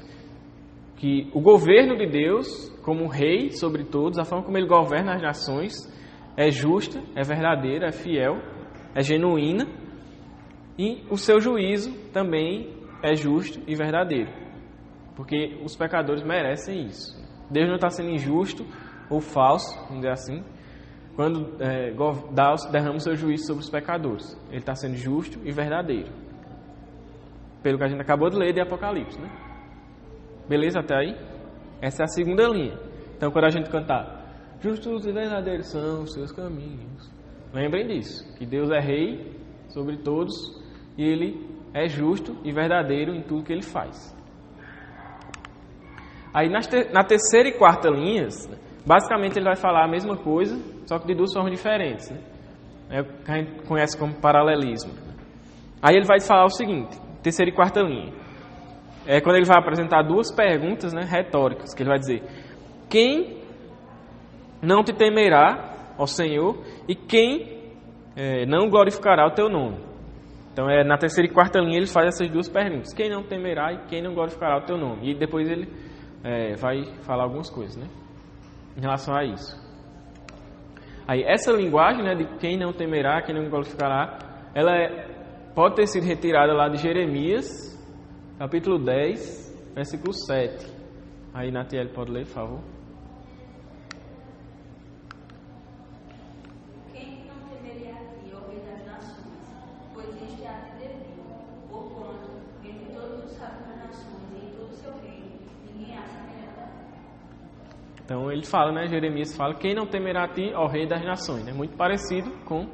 Que o governo de Deus, como rei sobre todos, a forma como ele governa as nações, é justa, é verdadeira, é fiel, é genuína. E o seu juízo também é justo e verdadeiro. Porque os pecadores merecem isso. Deus não está sendo injusto ou falso, vamos dizer assim, quando derrama o seu juízo sobre os pecadores. Ele está sendo justo e verdadeiro. Pelo que a gente acabou de ler de Apocalipse, né? Beleza até aí? Essa é a segunda linha. Então, quando a gente cantar, justos e verdadeiros são os seus caminhos, Lembrem disso, que Deus é rei sobre todos e Ele é justo e verdadeiro em tudo que Ele faz. Aí na terceira e quarta linhas, basicamente ele vai falar a mesma coisa, só que de duas formas diferentes, né? É o que a gente conhece como paralelismo. Aí ele vai falar o seguinte, terceira e quarta linha. É quando ele vai apresentar duas perguntas, né, retóricas, que ele vai dizer: quem não te temerá, ó Senhor, e quem não glorificará o teu nome? Então na terceira e quarta linha ele faz essas duas perguntas: quem não temerá e quem não glorificará o teu nome? E depois ele vai falar algumas coisas, né, em relação a isso. Aí essa linguagem, né, de quem não temerá, quem não glorificará, ela pode ter sido retirada lá de Jeremias, capítulo 10, versículo 7. Aí Natiele pode ler, por favor. Quem não temeria a ti, ó Rei das nações, pois isto é a ti devido, porquanto entre todos os sábios das nações e em todo o seu reino, ninguém há semelhante a ti. Então ele fala, né, Jeremias fala: quem não temerá a ti, ó Rei das nações, né? Muito parecido com o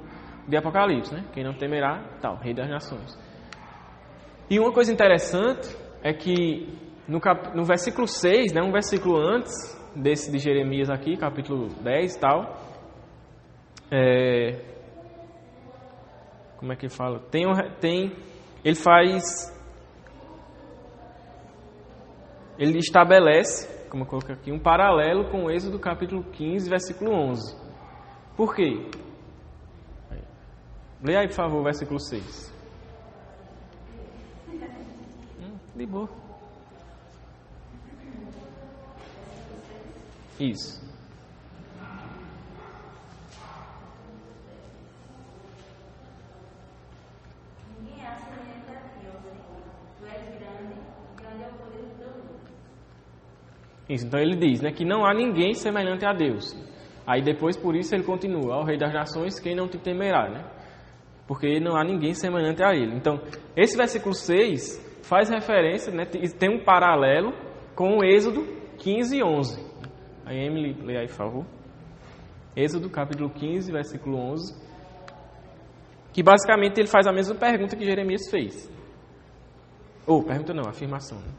de Apocalipse, né? Quem não temerá, tal, Rei das nações. E uma coisa interessante é que no versículo 6, né, um versículo antes desse de Jeremias aqui, capítulo 10 e tal, como é que ele fala? Ele estabelece, como eu coloquei aqui, um paralelo com o Êxodo capítulo 15, versículo 11. Por quê? Leia aí, por favor, o versículo 6. De boa. Isso. Ninguém há semelhante a ti, ó Senhor. Tu és grande, e grande é o poder do teu nome. Isso, então ele diz, né, que não há ninguém semelhante a Deus. Aí depois, por isso, ele continua: ao Rei das Nações, quem não te temerá, né? Porque não há ninguém semelhante a ele. Então, esse versículo 6 faz referência, né, tem um paralelo com o Êxodo 15 e 11. Aí, Emily, lê aí, por favor. Êxodo, capítulo 15, versículo 11. Que basicamente ele faz a mesma pergunta que Jeremias fez. Pergunta não, afirmação, né?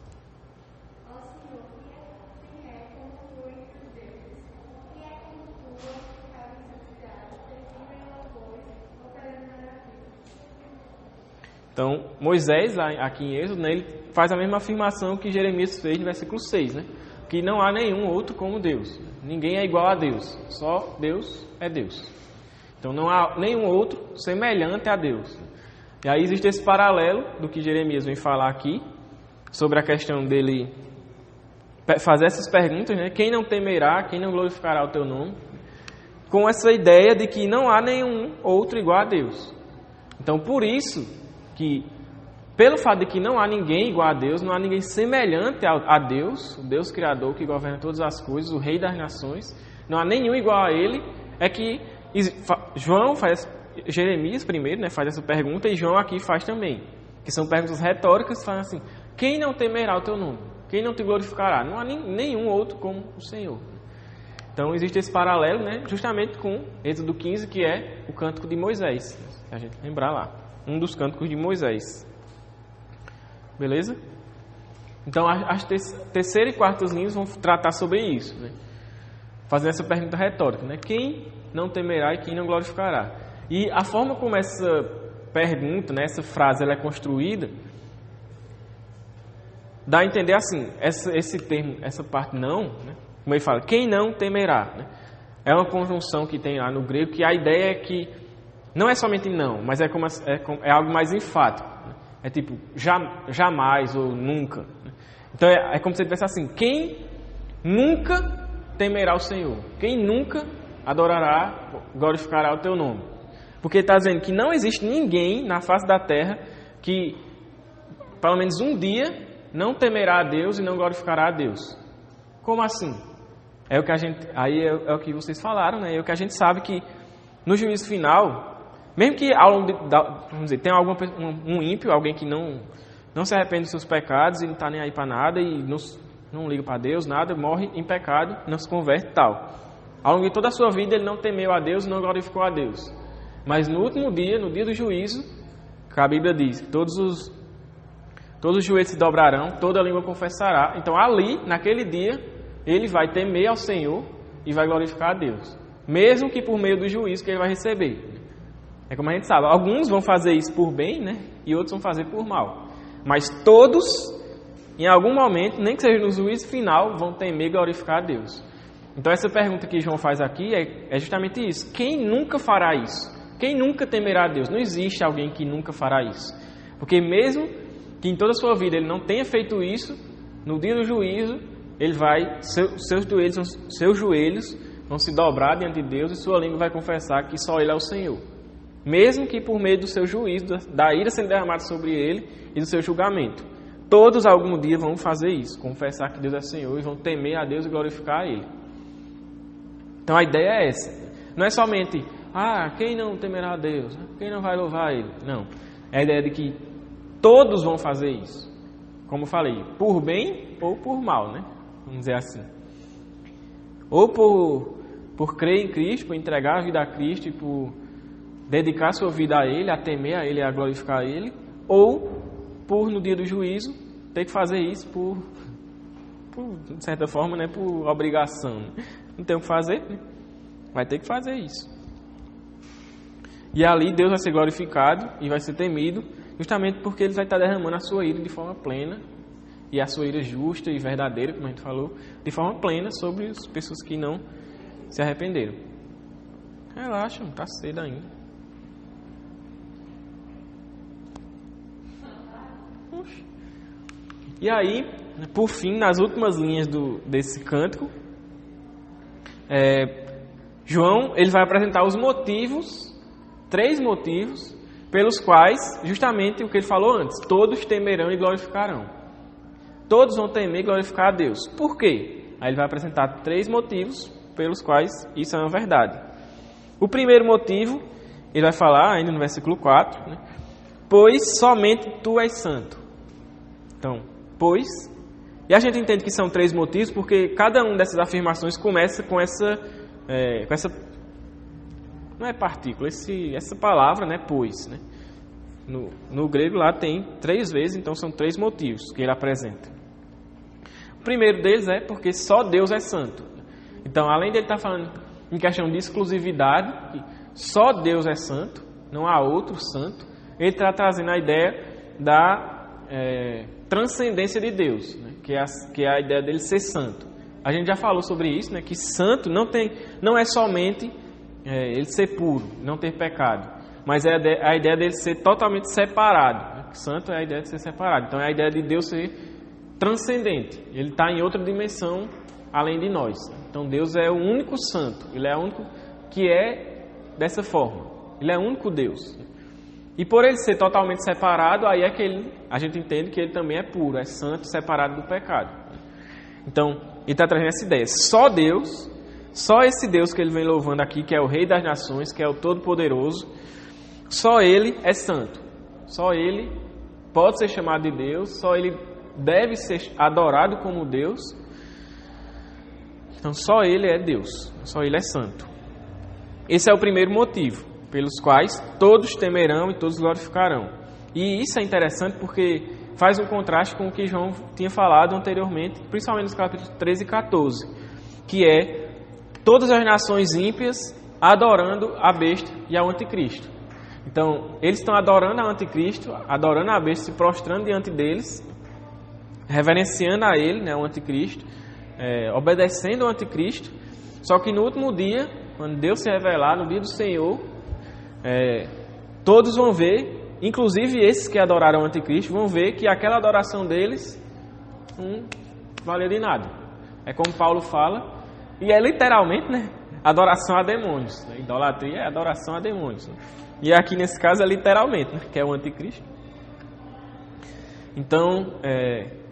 Então, Moisés, aqui em Êxodo, né, ele faz a mesma afirmação que Jeremias fez no versículo 6, né? Que não há nenhum outro como Deus. Ninguém é igual a Deus. Só Deus é Deus. Então, não há nenhum outro semelhante a Deus. E aí existe esse paralelo do que Jeremias vem falar aqui, sobre a questão dele fazer essas perguntas, né? Quem não temerá, quem não glorificará o teu nome? Com essa ideia de que não há nenhum outro igual a Deus. Então, por isso que, pelo fato de que não há ninguém igual a Deus, não há ninguém semelhante a Deus, o Deus Criador que governa todas as coisas, o Rei das Nações, não há nenhum igual a Ele, é que Jeremias primeiro, né, faz essa pergunta, e João aqui faz também, que são perguntas retóricas, fazem assim: quem não temerá o teu nome? Quem não te glorificará? Não há nenhum outro como o Senhor. Então existe esse paralelo, né, justamente com Êxodo 15, que é o cântico de Moisés, se a gente lembrar lá. Um dos cânticos de Moisés. Beleza? Então, as terceira e quartas linhas vão tratar sobre isso, né? Fazendo essa pergunta retórica, né? Quem não temerá e quem não glorificará? E a forma como essa pergunta, né, essa frase, ela é construída, dá a entender assim, esse termo, essa parte não, né? Como ele fala, quem não temerá, né? É uma conjunção que tem lá no grego, que a ideia é que não é somente não, mas é algo mais enfático. Né? É tipo, jamais ou nunca. Então é como se ele dissesse assim: quem nunca temerá o Senhor? Quem nunca adorará, glorificará o teu nome? Porque ele está dizendo que não existe ninguém na face da terra que, pelo menos um dia, não temerá a Deus e não glorificará a Deus. Como assim? É o que é o que vocês falaram, né? É o que a gente sabe que no juízo final, mesmo que ao longo vamos dizer, tenha um ímpio, alguém que não se arrepende dos seus pecados e não está nem aí para nada e não liga para Deus, nada, morre em pecado, não se converte e tal. Ao longo de toda a sua vida ele não temeu a Deus e não glorificou a Deus. Mas no último dia, no dia do juízo, que a Bíblia diz que todos os joelhos se dobrarão, toda língua confessará. Então ali, naquele dia, ele vai temer ao Senhor e vai glorificar a Deus. Mesmo que por meio do juízo que ele vai receber. É como a gente sabe, alguns vão fazer isso por bem, né? E outros vão fazer por mal. Mas todos, em algum momento, nem que seja no juízo final, vão temer e glorificar a Deus. Então essa pergunta que João faz aqui é justamente isso. Quem nunca fará isso? Quem nunca temerá a Deus? Não existe alguém que nunca fará isso. Porque mesmo que em toda a sua vida ele não tenha feito isso, no dia do juízo, ele vai, seus joelhos vão se dobrar diante de Deus e sua língua vai confessar que só Ele é o Senhor. Mesmo que por meio do seu juízo, da ira sendo derramada sobre ele e do seu julgamento. Todos algum dia vão fazer isso, confessar que Deus é Senhor e vão temer a Deus e glorificar a Ele. Então a ideia é essa. Não é somente, quem não temerá a Deus? Quem não vai louvar Ele? Não. É a ideia de que todos vão fazer isso. Como eu falei, por bem ou por mal, né? Vamos dizer assim. Ou por crer em Cristo, por entregar a vida a Cristo e por dedicar sua vida a Ele, a temer a Ele e a glorificar a Ele. Ou por, no dia do juízo, ter que fazer isso por de certa forma, né? Por obrigação. Não tem o que fazer, né? Vai ter que fazer isso. E ali Deus vai ser glorificado e vai ser temido, justamente porque Ele vai estar derramando a sua ira de forma plena, e a sua ira justa e verdadeira, como a gente falou, de forma plena sobre as pessoas que não se arrependeram. Relaxa, não está cedo ainda. E aí, por fim, nas últimas linhas desse cântico, João ele vai apresentar os motivos, 3 motivos, pelos quais, justamente o que ele falou antes, todos temerão e glorificarão. Todos vão temer e glorificar a Deus. Por quê? Aí ele vai apresentar 3 motivos pelos quais isso é uma verdade. O primeiro motivo, ele vai falar, ainda no versículo 4, né? Pois somente tu és santo. Então, pois... E a gente entende que são 3 motivos, porque cada uma dessas afirmações começa com essa não é partícula, essa palavra, né? Pois, né? No grego lá tem 3 vezes, então são 3 motivos que ele apresenta. O primeiro deles é porque só Deus é santo. Então, além de ele estar falando em questão de exclusividade, que só Deus é santo, não há outro santo, ele está trazendo a ideia da transcendência de Deus, né? que é a ideia dele ser santo. A gente já falou sobre isso, né? Que santo não é somente ele ser puro, não ter pecado, mas é a ideia dele ser totalmente separado. Né? Santo é a ideia de ser separado. Então é a ideia de Deus ser transcendente. Ele está em outra dimensão além de nós. Então Deus é o único santo. Ele é o único que é dessa forma. Ele é o único Deus. E por ele ser totalmente separado, aí é que a gente entende que ele também é puro, é santo, separado do pecado. Então, ele está trazendo essa ideia. Só Deus, só esse Deus que ele vem louvando aqui, que é o Rei das Nações, que é o Todo-Poderoso, só Ele é santo. Só Ele pode ser chamado de Deus, só Ele deve ser adorado como Deus. Então, só Ele é Deus, só Ele é santo. Esse é o primeiro motivo pelos quais todos temerão e todos glorificarão. E isso é interessante porque faz um contraste com o que João tinha falado anteriormente, principalmente nos capítulos 13 e 14, que é todas as nações ímpias adorando a besta e ao anticristo. Então, eles estão adorando ao anticristo, adorando a besta, se prostrando diante deles, reverenciando a ele, né, o anticristo, obedecendo ao anticristo. Só que no último dia, quando Deus se revelar, no dia do Senhor, todos vão ver, inclusive esses que adoraram o anticristo, vão ver que aquela adoração deles não valeu de nada. É como Paulo fala, e é literalmente, né, adoração a demônios. Né? Idolatria é adoração a demônios. Né? E aqui nesse caso é literalmente, né, que é o anticristo. Então,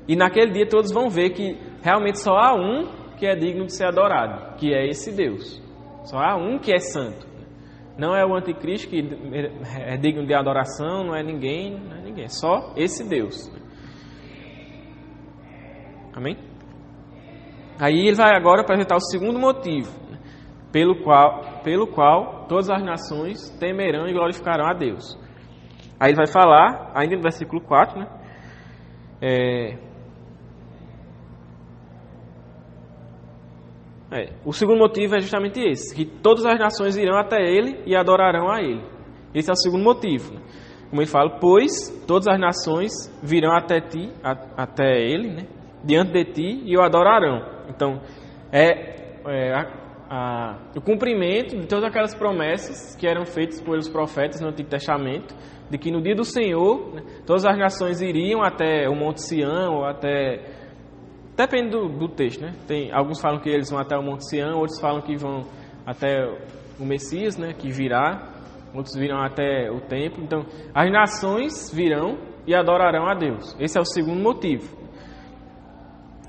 e naquele dia todos vão ver que realmente só há um que é digno de ser adorado, que é esse Deus. Só há um que é santo. Não é o anticristo que é digno de adoração, não é ninguém, é só esse Deus. Amém? Aí ele vai agora apresentar o segundo motivo. pelo qual todas as nações temerão e glorificarão a Deus. Aí ele vai falar, ainda no versículo 4, né? O segundo motivo é justamente esse, que todas as nações irão até ele e adorarão a ele. Esse é o segundo motivo, né? Como ele fala, pois todas as nações virão até ti, até ele, né? Diante de ti e o adorarão. Então, o cumprimento de todas aquelas promessas que eram feitas pelos profetas no Antigo Testamento, de que no dia do Senhor, né, todas as nações iriam até o Monte Sião, ou até... Depende do texto, né? Alguns falam que eles vão até o Monte Sião, outros falam que vão até o Messias, né, que virá, outros virão até o templo. Então, as nações virão e adorarão a Deus. Esse é o segundo motivo.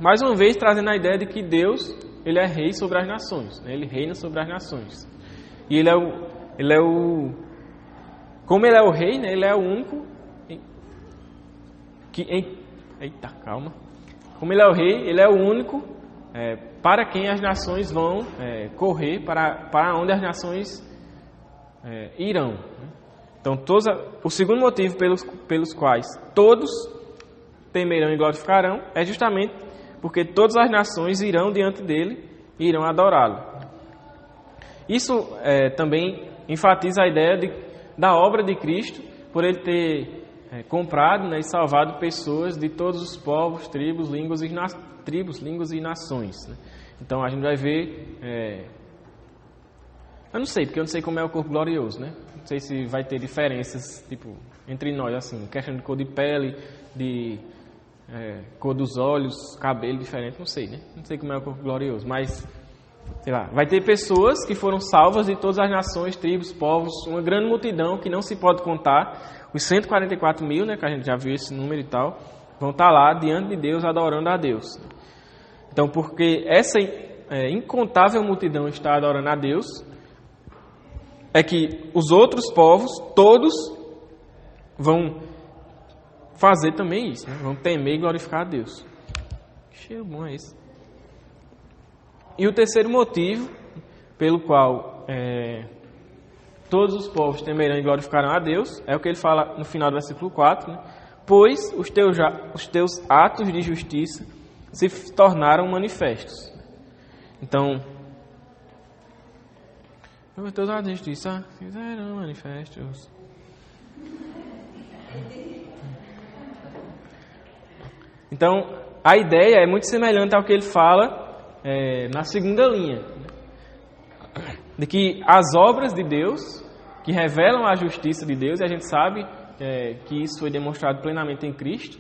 Mais uma vez, trazendo a ideia de que Deus, ele é rei sobre as nações, né? Ele reina sobre as nações. E como ele é o rei, né? Ele é o único eita, calma. Como ele é o rei, ele é o único para quem as nações vão correr, para onde as nações irão. Então, o segundo motivo pelos quais todos temerão e glorificarão é justamente porque todas as nações irão diante dele e irão adorá-lo. Isso também enfatiza a ideia da obra de Cristo, por ele ter comprado, né, e salvado pessoas de todos os povos, tribos, línguas e nações. Né? Então a gente vai ver... eu não sei, porque eu não sei como é o corpo glorioso, né? Não sei se vai ter diferenças tipo, entre nós, assim, questão de cor de pele, de cor dos olhos, cabelo diferente, não sei, né? Não sei como é o corpo glorioso, mas... sei lá, vai ter pessoas que foram salvas de todas as nações, tribos, povos, uma grande multidão que não se pode contar. Os 144 mil, né, que a gente já viu esse número e tal, vão estar lá diante de Deus, adorando a Deus. Então, porque essa incontável multidão está adorando a Deus, é que os outros povos, todos, vão fazer também isso, né? Vão temer e glorificar a Deus. Que cheiro bom é esse? E o terceiro motivo pelo qual todos os povos temerão e glorificarão a Deus é o que ele fala no final do versículo 4, né? Pois os teus atos de justiça se tornaram manifestos. Então, os teus atos de justiça fizeram manifestos. Então, a ideia é muito semelhante ao que ele fala na segunda linha, de que as obras de Deus, que revelam a justiça de Deus, e a gente sabe que isso foi demonstrado plenamente em Cristo.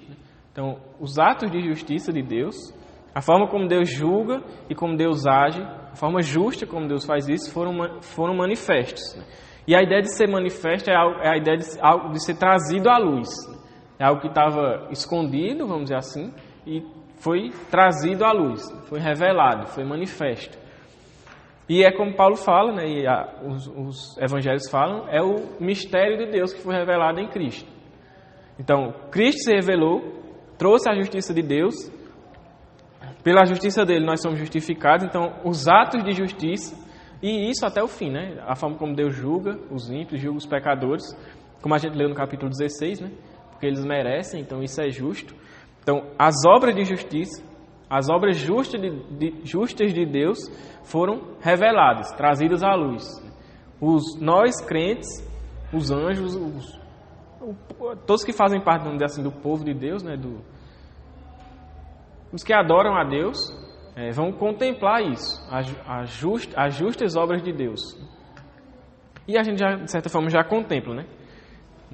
Então, os atos de justiça de Deus, a forma como Deus julga e como Deus age, a forma justa como Deus faz isso, foram manifestos. E a ideia de ser manifesto é a ideia de ser trazido à luz. É algo que estava escondido, vamos dizer assim, e foi trazido à luz, foi revelado, foi manifesto. E é como Paulo fala, né, e os evangelhos falam, é o mistério de Deus que foi revelado em Cristo. Então, Cristo se revelou, trouxe a justiça de Deus, pela justiça dele nós somos justificados, então os atos de justiça, e isso até o fim, né, a forma como Deus julga os ímpios, julga os pecadores, como a gente leu no capítulo 16, né, porque eles merecem, então isso é justo. Então, as obras de justiça, as obras justas de Deus foram reveladas, trazidas à luz. Nós crentes, os anjos, todos que fazem parte, vamos dizer assim, do povo de Deus, né, os que adoram a Deus, vão contemplar isso, as justas obras de Deus. E a gente, já, de certa forma, já contempla, né?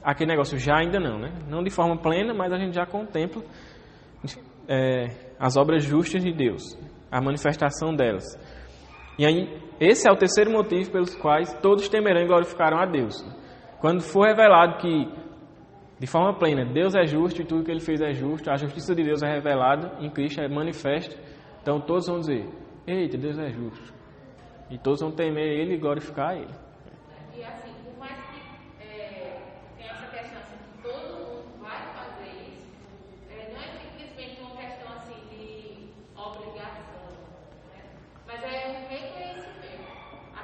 Aquele negócio já ainda não, né? Não de forma plena, mas a gente já contempla as obras justas de Deus, a manifestação delas. E aí, esse é o terceiro motivo pelos quais todos temerão e glorificarão a Deus. Quando for revelado que, de forma plena, Deus é justo e tudo que Ele fez é justo, a justiça de Deus é revelada em Cristo, é manifesta, então todos vão dizer, eita, Deus é justo. E todos vão temer Ele e glorificar Ele. E assim, por mais que tem essa questão assim, que todo mundo vai fazer isso, não é simplesmente uma questão assim de obrigação, né? Mas é um reconhecimento. A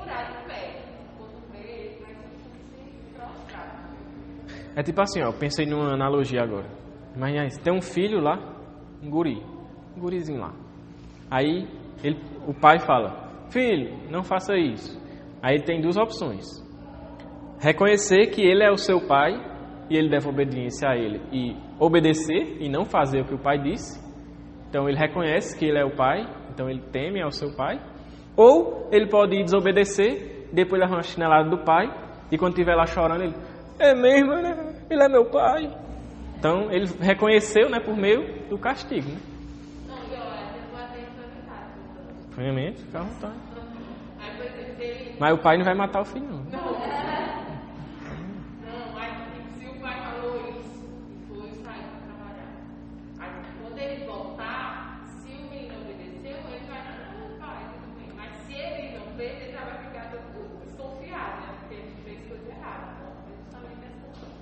segurar no pé. Quando vê, ele vai se prostrar. É tipo assim, ó, eu pensei numa analogia agora. Imagina isso, tem um filho lá, um gurizinho lá. Aí o pai fala, filho, não faça isso. Aí ele tem duas opções. Reconhecer que ele é o seu pai e ele deve obediência a ele e obedecer e não fazer o que o pai disse. Então ele reconhece que ele é o pai, então ele teme ao seu pai. Ou ele pode ir desobedecer, depois levar uma chinelada do pai e quando estiver lá chorando ele, é mesmo, né? Ele é meu pai. Então ele reconheceu, né, por meio do castigo, né? Não, e olha, eu vou até implementar. Obviamente, fica à vontade. Aí, por exemplo, ele... Mas o pai não vai matar o filho, não. Não, mas se o pai falou isso e foi sair para trabalhar, aí quando ele voltar, se o menino obedeceu, ele vai, não, pai, tudo bem. Mas se ele não fez, ele já vai ficar todo desconfiado, né? Porque ele fez coisa errada. Então, é justamente essa coisa.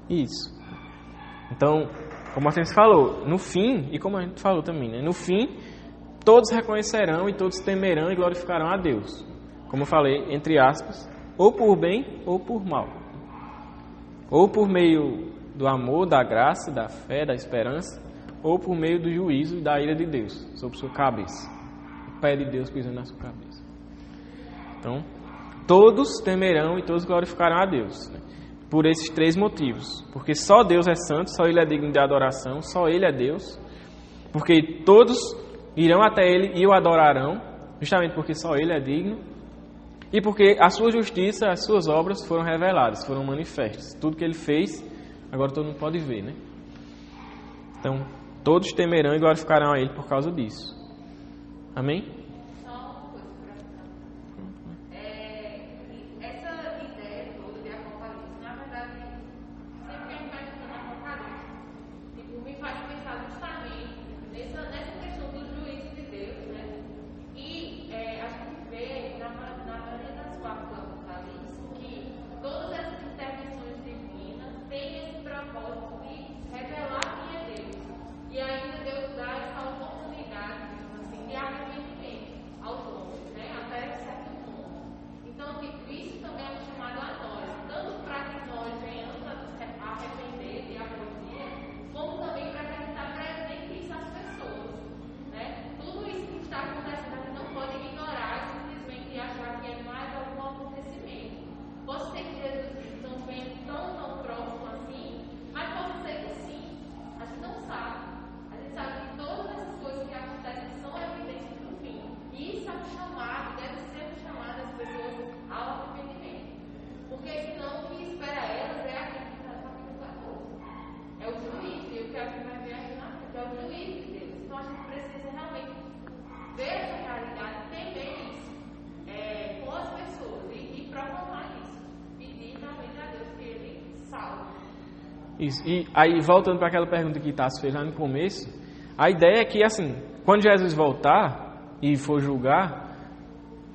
Isso. Então, como a gente falou, no fim, e como a gente falou também, né? No fim, todos reconhecerão e todos temerão e glorificarão a Deus. Como eu falei, entre aspas, ou por bem ou por mal. Ou por meio do amor, da graça, da fé, da esperança, ou por meio do juízo e da ira de Deus sobre sua cabeça. O pé de Deus pisando na sua cabeça. Então, todos temerão e todos glorificarão a Deus, né? Por esses três motivos. Porque só Deus é santo, só Ele é digno de adoração, só Ele é Deus. Porque todos irão até Ele e o adorarão, justamente porque só Ele é digno. E porque a sua justiça, as suas obras foram reveladas, foram manifestas. Tudo que Ele fez, agora todo mundo pode ver, né? Então, todos temerão e glorificarão a Ele por causa disso. Amém? Só uma coisa para ficar. Essa ideia toda de Apocalipse, na verdade, sempre que a gente vai estudando Apocalipse, tipo, me faz pensar justamente nessa questão do juízo de Deus, né? E a gente vê na maioria das partes do Apocalipse que todas essas intervenções divinas têm esse propósito de revelar quem é Deus. E ainda Deus dá essa oportunidade, assim, de arrependimento aos homens, né? Até certo ponto. Então, tipo, isso também é um chamado a nós, tanto para que nós venhamos a arrepender de agonia, como também para que a gente apresente isso às pessoas, né? Tudo isso que está acontecendo, a gente não pode ignorar e simplesmente achar que é mais algum acontecimento. Pode ser que Jesus não venha tão próximo assim, mas pode ser que sim. A gente não sabe. A gente sabe que todas essas coisas que acontecem são evidências do fim. E isso é um chamado, deve ser um chamado às pessoas ao arrependimento. Porque senão o que espera elas é aquilo que está no capítulo 14. É o juízo, e o que a gente vai ver aqui na frente é o juízo de Deus. Então a gente precisa realmente ver essa realidade, entender isso com as pessoas e proclamar isso. Pedir realmente a Deus que Ele salve. Isso. E aí, voltando para aquela pergunta que Tassi fez lá no começo, a ideia é que, assim, quando Jesus voltar e for julgar,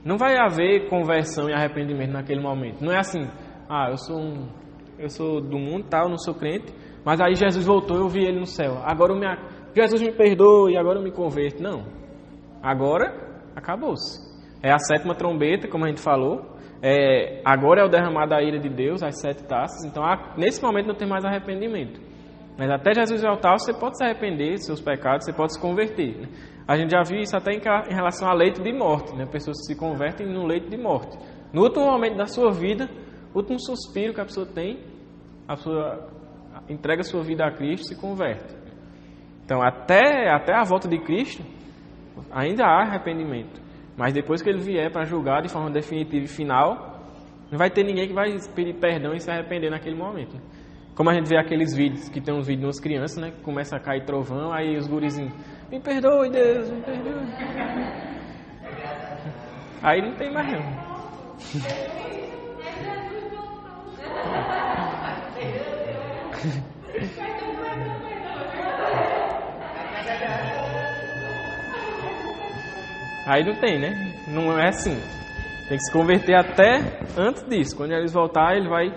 não vai haver conversão e arrependimento naquele momento. Não é assim, eu sou do mundo, tal, não sou crente, mas aí Jesus voltou, eu vi Ele no céu. Agora Jesus me perdoa e agora eu me converto. Não. Agora, acabou-se. É a sétima trombeta, como a gente falou. Agora é o derramar da ira de Deus, as 7 taças. Então, nesse momento não tem mais arrependimento. Mas até Jesus voltar, você pode se arrepender dos seus pecados, você pode se converter, né? A gente já viu isso até em relação ao leito de morte, né? Pessoas que se convertem no leito de morte. No último momento da sua vida, o último suspiro que a pessoa tem, a pessoa entrega a sua vida a Cristo e se converte. Então, até a volta de Cristo, ainda há arrependimento. Mas depois que Ele vier para julgar de forma definitiva e final, não vai ter ninguém que vai pedir perdão e se arrepender naquele momento. Como a gente vê aqueles vídeos, que tem uns vídeos nas crianças, né? Que começa a cair trovão, aí os gurizinhos, me perdoe Deus, me perdoe. Aí não tem mais não. Aí não tem, né? Não é assim. Tem que se converter até antes disso. Quando eles voltar, Ele vai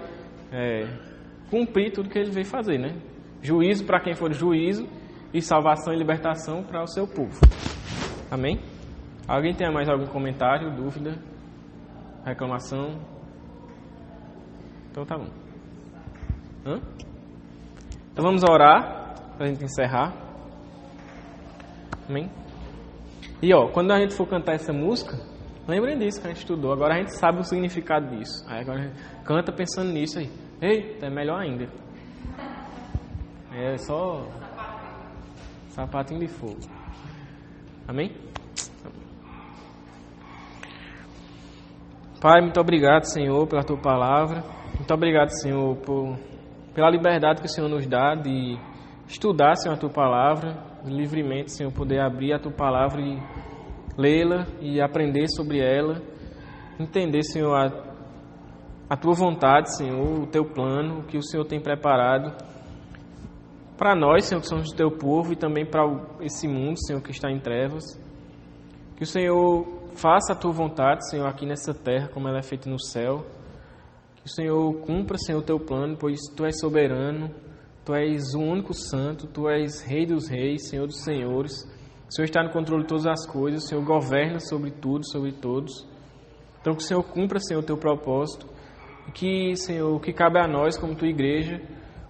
cumprir tudo que Ele veio fazer, né? Juízo para quem for juízo e salvação e libertação para o seu povo. Amém? Alguém tem mais algum comentário, dúvida? reclamação? Então tá bom. Hã? Então vamos orar para a gente encerrar. Amém? E quando a gente for cantar essa música, lembrem disso que a gente estudou. Agora a gente sabe o significado disso. Aí agora a gente canta pensando nisso aí. Eita, é melhor ainda. É só sapatinho de fogo. Amém? Pai, muito obrigado, Senhor, pela Tua palavra. Muito obrigado, Senhor, pela liberdade que o Senhor nos dá de estudar, Senhor, a Tua palavra. Livremente, Senhor, poder abrir a Tua palavra e lê-la e aprender sobre ela. Entender, Senhor, a Tua vontade, Senhor, o Teu plano, o que o Senhor tem preparado para nós, Senhor, que somos do Teu povo, e também para esse mundo, Senhor, que está em trevas. Que o Senhor faça a Tua vontade, Senhor, aqui nessa terra, como ela é feita no céu. Que o Senhor cumpra, Senhor, o Teu plano, pois Tu és soberano, Tu és o único santo, Tu és Rei dos reis, Senhor dos senhores. O Senhor está no controle de todas as coisas, o Senhor governa sobre tudo, sobre todos. Então que o Senhor cumpra, Senhor, o Teu propósito. E que, Senhor, o que cabe a nós, como Tua igreja,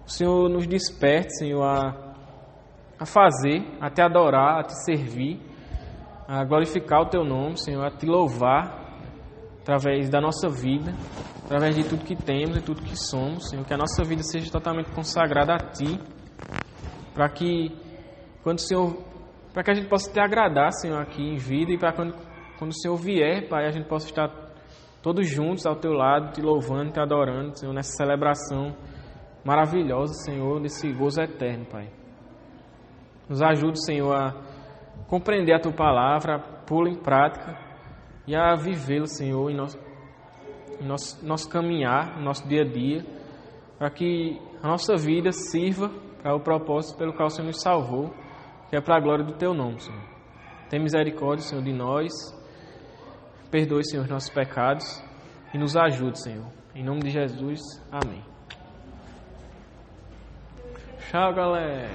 o Senhor nos desperte, Senhor, a fazer, a Te adorar, a Te servir, a glorificar o Teu nome, Senhor, a Te louvar através da nossa vida, através de tudo que temos e tudo que somos, Senhor, que a nossa vida seja totalmente consagrada a Ti, para que para que a gente possa Te agradar, Senhor, aqui em vida, e para quando o Senhor vier, Pai, a gente possa estar todos juntos ao Teu lado, Te louvando, Te adorando, Senhor, nessa celebração maravilhosa, Senhor, desse gozo eterno, Pai. Nos ajude, Senhor, a compreender a Tua palavra, a pô-la em prática e a vivê-la, Senhor, em nosso caminhar, no nosso dia a dia, para que a nossa vida sirva para o propósito pelo qual o Senhor nos salvou, que é para a glória do Teu nome, Senhor. Tem misericórdia, Senhor, de nós, perdoe, Senhor, os nossos pecados e nos ajude, Senhor. Em nome de Jesus, amém. Tchau, galera.